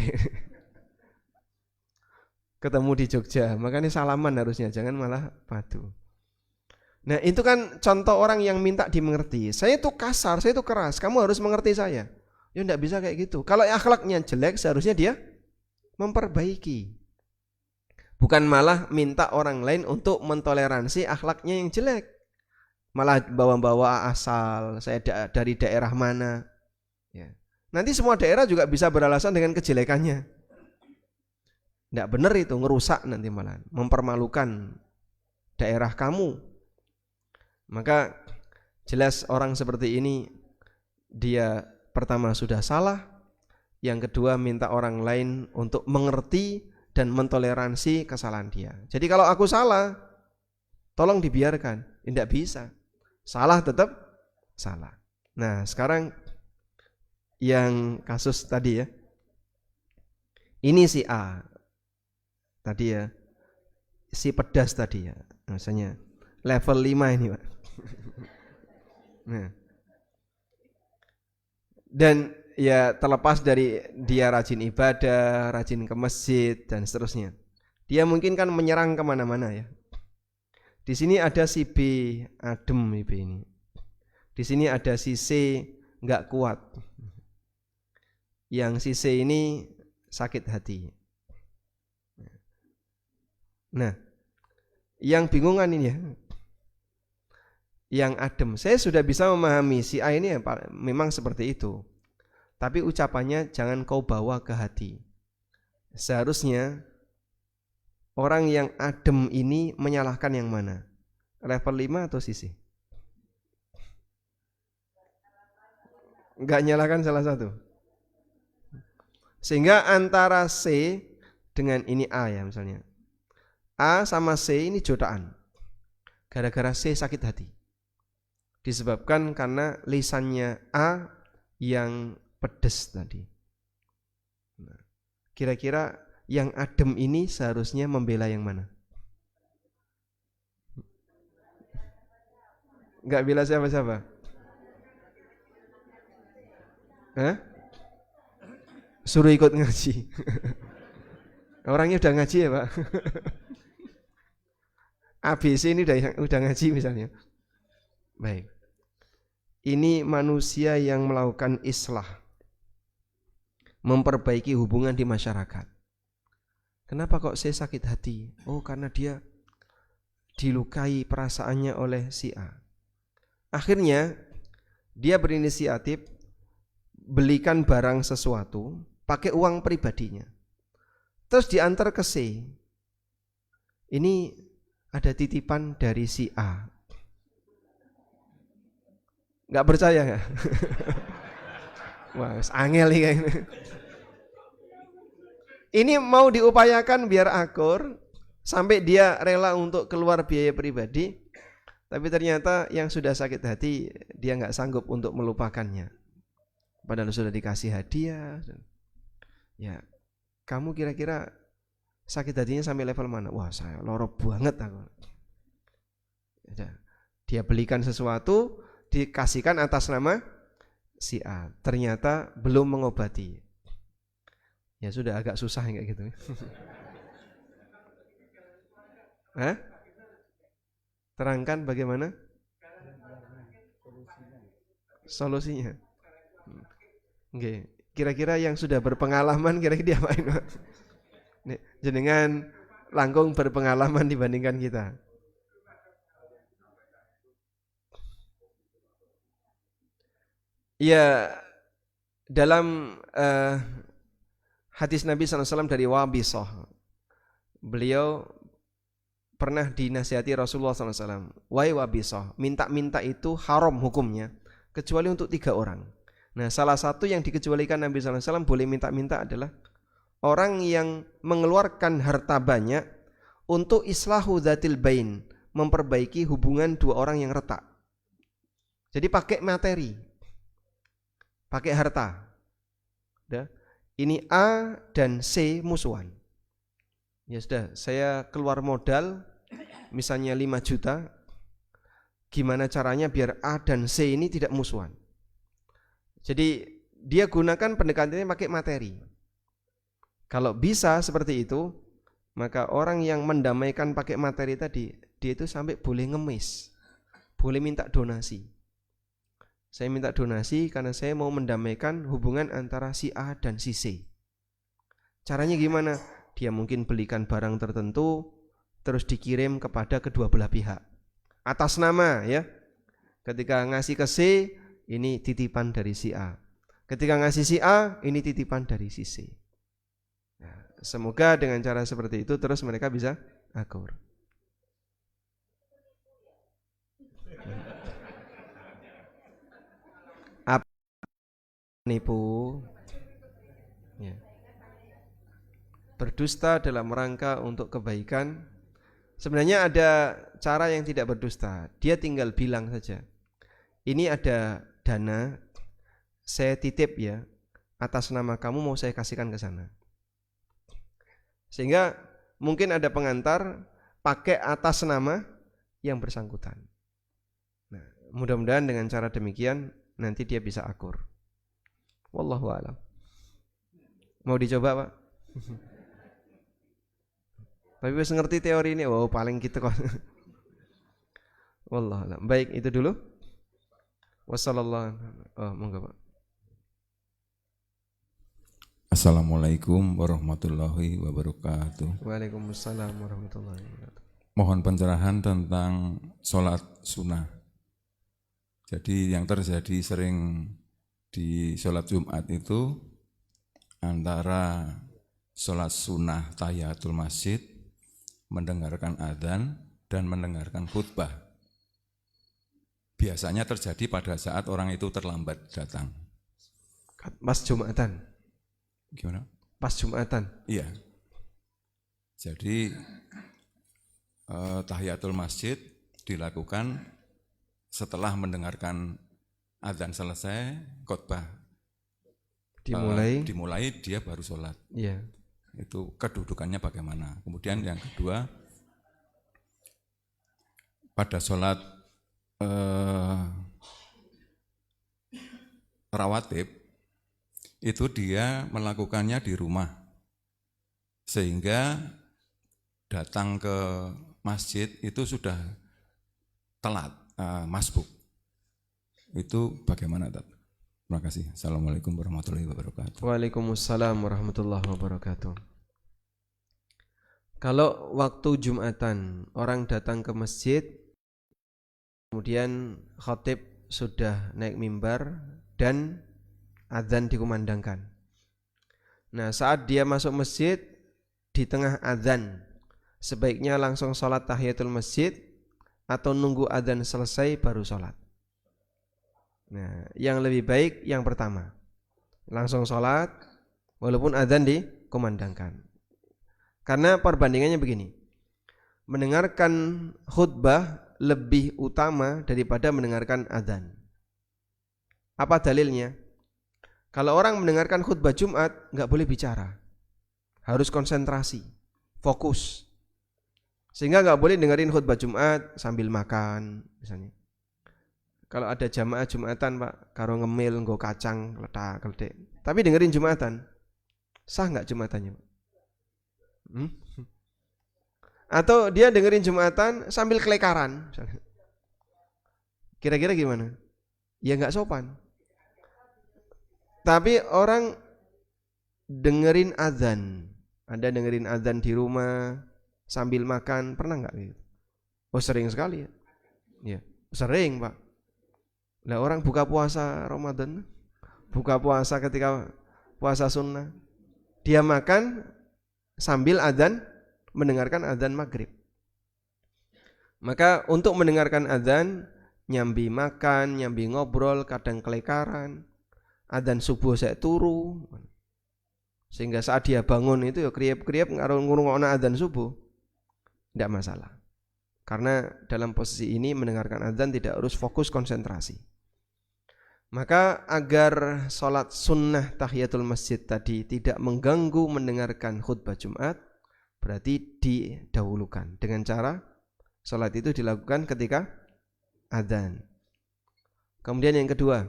A: Ketemu di Jogja, makanya salaman harusnya, jangan malah padu. Nah itu kan contoh orang yang minta dimengerti. Saya itu kasar, saya itu keras, kamu harus mengerti saya. Ya enggak bisa kayak gitu. Kalau akhlaknya jelek seharusnya dia memperbaiki. Bukan malah minta orang lain untuk mentoleransi akhlaknya yang jelek. Malah bawa-bawa asal, saya dari daerah mana. Ya. Nanti semua daerah juga bisa beralasan dengan kejelekannya. Enggak benar itu, ngerusak nanti malah, mempermalukan daerah kamu. Maka jelas orang seperti ini dia pertama sudah salah, yang kedua minta orang lain untuk mengerti dan mentoleransi kesalahan dia. Jadi kalau aku salah, tolong dibiarkan, tidak bisa. Salah tetap salah. Nah sekarang yang kasus tadi ya, ini si A tadi ya, si pedas tadi ya, misalnya level 5 ini Pak. Nah, dan ya terlepas dari dia rajin ibadah, rajin ke masjid dan seterusnya, dia mungkin kan menyerang kemana-mana ya. Di sini ada si B adem B ini, di sini ada si C nggak kuat, yang si C ini sakit hati. Nah, yang bingungan ini ya, yang adem. Saya sudah bisa memahami si A ini ya, memang seperti itu. Tapi ucapannya jangan kau bawa ke hati. Seharusnya orang yang adem ini menyalahkan yang mana? Level 5 atau sisi? Enggak nyalahkan salah satu. Sehingga antara C dengan ini A ya misalnya. A sama C ini jodohan. Gara-gara C sakit hati. Disebabkan karena lisannya A yang pedes tadi. Nah, kira-kira yang adem ini seharusnya membela yang mana? Enggak bela siapa-siapa? Hah? Suruh ikut ngaji. Orangnya udah ngaji ya Pak? ABC ini udah ngaji misalnya. Baik. Ini manusia yang melakukan islah, memperbaiki hubungan di masyarakat. Kenapa kok saya sakit hati? Oh karena dia dilukai perasaannya oleh si A. Akhirnya dia berinisiatif belikan barang sesuatu pakai uang pribadinya. Terus diantar ke C. Ini ada titipan dari si A. Gak percaya gak? Wah, angel nih kayaknya. Ini mau diupayakan biar akur, sampai dia rela untuk keluar biaya pribadi, tapi ternyata yang sudah sakit hati dia nggak sanggup untuk melupakannya. Padahal sudah dikasih hadiah. Ya, kamu kira-kira sakit hatinya sampai level mana? Wah, saya loro banget aku. Dia belikan sesuatu, dikasihkan atas nama si A, ternyata belum mengobati. Ya sudah agak susah kayak gitu. Hah? Terangkan bagaimana solusinya. Oke, kira-kira yang sudah berpengalaman kira-kira diapain? Nih, jenengan langkung berpengalaman dibandingkan kita. Ya, dalam hadis Nabi SAW dari Wabisah, beliau pernah dinasihati Rasulullah SAW, wahai Wabisah, minta-minta itu haram hukumnya, kecuali untuk 3 orang. Nah, salah satu yang dikecualikan Nabi SAW boleh minta-minta adalah orang yang mengeluarkan harta banyak untuk islahu dzatil bain, memperbaiki hubungan 2 orang yang retak. Jadi pakai materi, pakai harta. Ini A dan C musuhan. Ya sudah, saya keluar modal misalnya 5 juta. Gimana caranya biar A dan C ini tidak musuhan? Jadi dia gunakan pendekatannya pakai materi. Kalau bisa seperti itu, maka orang yang mendamaikan pakai materi tadi, dia itu sampai boleh ngemis, boleh minta donasi. Saya minta donasi karena saya mau mendamaikan hubungan antara si A dan si C. Caranya gimana? Dia mungkin belikan barang tertentu, terus dikirim kepada kedua belah pihak atas nama, ya. Ketika ngasih ke C, ini titipan dari si A. Ketika ngasih si A, ini titipan dari si C. Nah, semoga dengan cara seperti itu terus mereka bisa akur. Apa nipu? Ya. Berdusta dalam rangka untuk kebaikan. Sebenarnya ada cara yang tidak berdusta. Dia tinggal bilang saja, ini ada dana, saya titip ya, atas nama kamu mau saya kasihkan ke sana. Sehingga mungkin ada pengantar pakai atas nama yang bersangkutan. Nah, mudah-mudahan dengan cara demikian nanti dia bisa akur. Wallahu a'lam. Mau dicoba, Pak? Tapi wis ngerti teori ini, wow paling gitu kok. Wallahu a'lam. Baik, itu dulu. Wassalamualaikum. Oh, monggo, Pak.
C: Assalamualaikum warahmatullahi wabarakatuh.
A: Waalaikumsalam warahmatullahi wabarakatuh.
C: Mohon pencerahan tentang sholat sunnah. Jadi yang terjadi sering di sholat Jumat itu antara sholat sunnah tahiyatul masjid, mendengarkan adzan dan mendengarkan khutbah. Biasanya terjadi pada saat orang itu terlambat datang.
A: Pas Jumatan.
C: Gimana?
A: Pas Jumatan.
C: Iya. Jadi tahiyatul masjid dilakukan setelah mendengarkan adzan selesai, khutbah dimulai dia baru sholat.
A: Iya.
C: Itu kedudukannya bagaimana. Kemudian yang kedua, pada sholat rawatib itu dia melakukannya di rumah, sehingga datang ke masjid itu sudah telat, masbuk. Itu bagaimana, Tat? Terima kasih. Assalamualaikum warahmatullahi wabarakatuh.
A: Waalaikumsalam warahmatullahi wabarakatuh. Kalau waktu Jumatan orang datang ke masjid, kemudian khatib sudah naik mimbar dan adzan dikumandangkan. Nah, saat dia masuk masjid di tengah adzan, sebaiknya langsung sholat tahiyatul masjid atau nunggu adzan selesai baru sholat. Nah, yang lebih baik yang pertama, langsung sholat walaupun adzan kumandangkan. Karena perbandingannya begini, mendengarkan khutbah lebih utama daripada mendengarkan adzan. Apa dalilnya? Kalau orang mendengarkan khutbah Jumat nggak boleh bicara, harus konsentrasi, fokus. Sehingga nggak boleh dengerin khutbah Jumat sambil makan misalnya. Kalau ada jamaah Jumatan Pak, karo ngemil nggo kacang kletak-kletik. Tapi dengerin Jumatan, sah nggak Jumatannya Pak? Atau dia dengerin Jumatan sambil kelekaran misalnya. Kira-kira gimana? Ya nggak sopan. Tapi orang dengerin azan, Anda dengerin azan di rumah sambil makan, pernah nggak gitu? Oh sering sekali ya. Ya sering Pak. Nah orang buka puasa Ramadan, buka puasa ketika puasa sunnah, dia makan sambil azan, mendengarkan azan maghrib. Maka untuk mendengarkan azan, nyambi makan, nyambi ngobrol, kadang kelekaran, azan subuh saya turu, sehingga saat dia bangun itu ya kriep-kriep ngurungokna azan subuh, tidak masalah. Karena dalam posisi ini mendengarkan azan tidak harus fokus konsentrasi. Maka agar sholat sunnah tahiyatul masjid tadi tidak mengganggu mendengarkan khutbah Jumat, berarti didahulukan dengan cara sholat itu dilakukan ketika adzan. Kemudian yang kedua,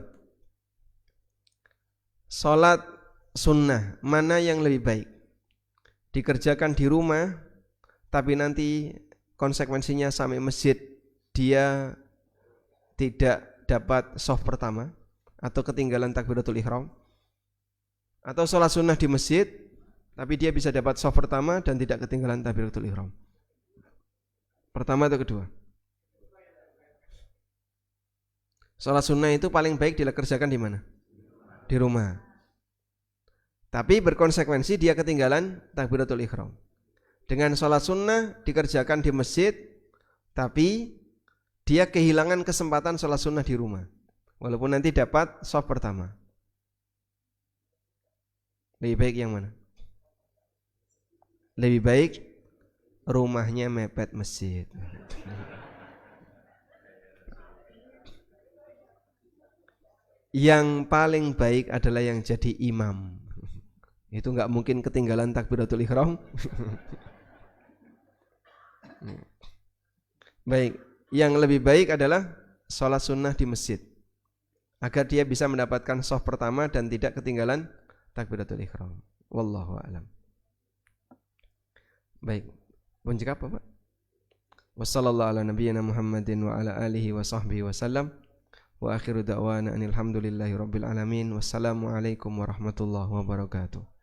A: sholat sunnah mana yang lebih baik? Dikerjakan di rumah, tapi nanti konsekuensinya sampai masjid dia tidak dapat shaf pertama, atau ketinggalan takbiratul ihram, atau sholat sunnah di masjid tapi dia bisa dapat shaf pertama dan tidak ketinggalan takbiratul ihram. Pertama atau kedua? Sholat sunnah itu paling baik dikerjakan di mana? Di rumah. Tapi berkonsekuensi dia ketinggalan takbiratul ihram. Dengan sholat sunnah dikerjakan di masjid, tapi dia kehilangan kesempatan sholat sunnah di rumah, walaupun nanti dapat shaf pertama. Lebih baik yang mana? Lebih baik rumahnya mepet masjid. Yang paling baik adalah yang jadi imam. Itu enggak mungkin ketinggalan takbiratul ihram. Baik, yang lebih baik adalah sholat sunnah di masjid, agar dia bisa mendapatkan shaf pertama dan tidak ketinggalan takbiratul ihram. Wallahu a'lam. Baik, pun jika apa Pak? Wassallallahu ala nabiyyina Muhammadin wa ala alihi wa sahbihi wasallam. Wa akhiru da'wana anil hamdulillahi rabbil alamin. Wassalamu alaikum warahmatullahi wabarakatuh.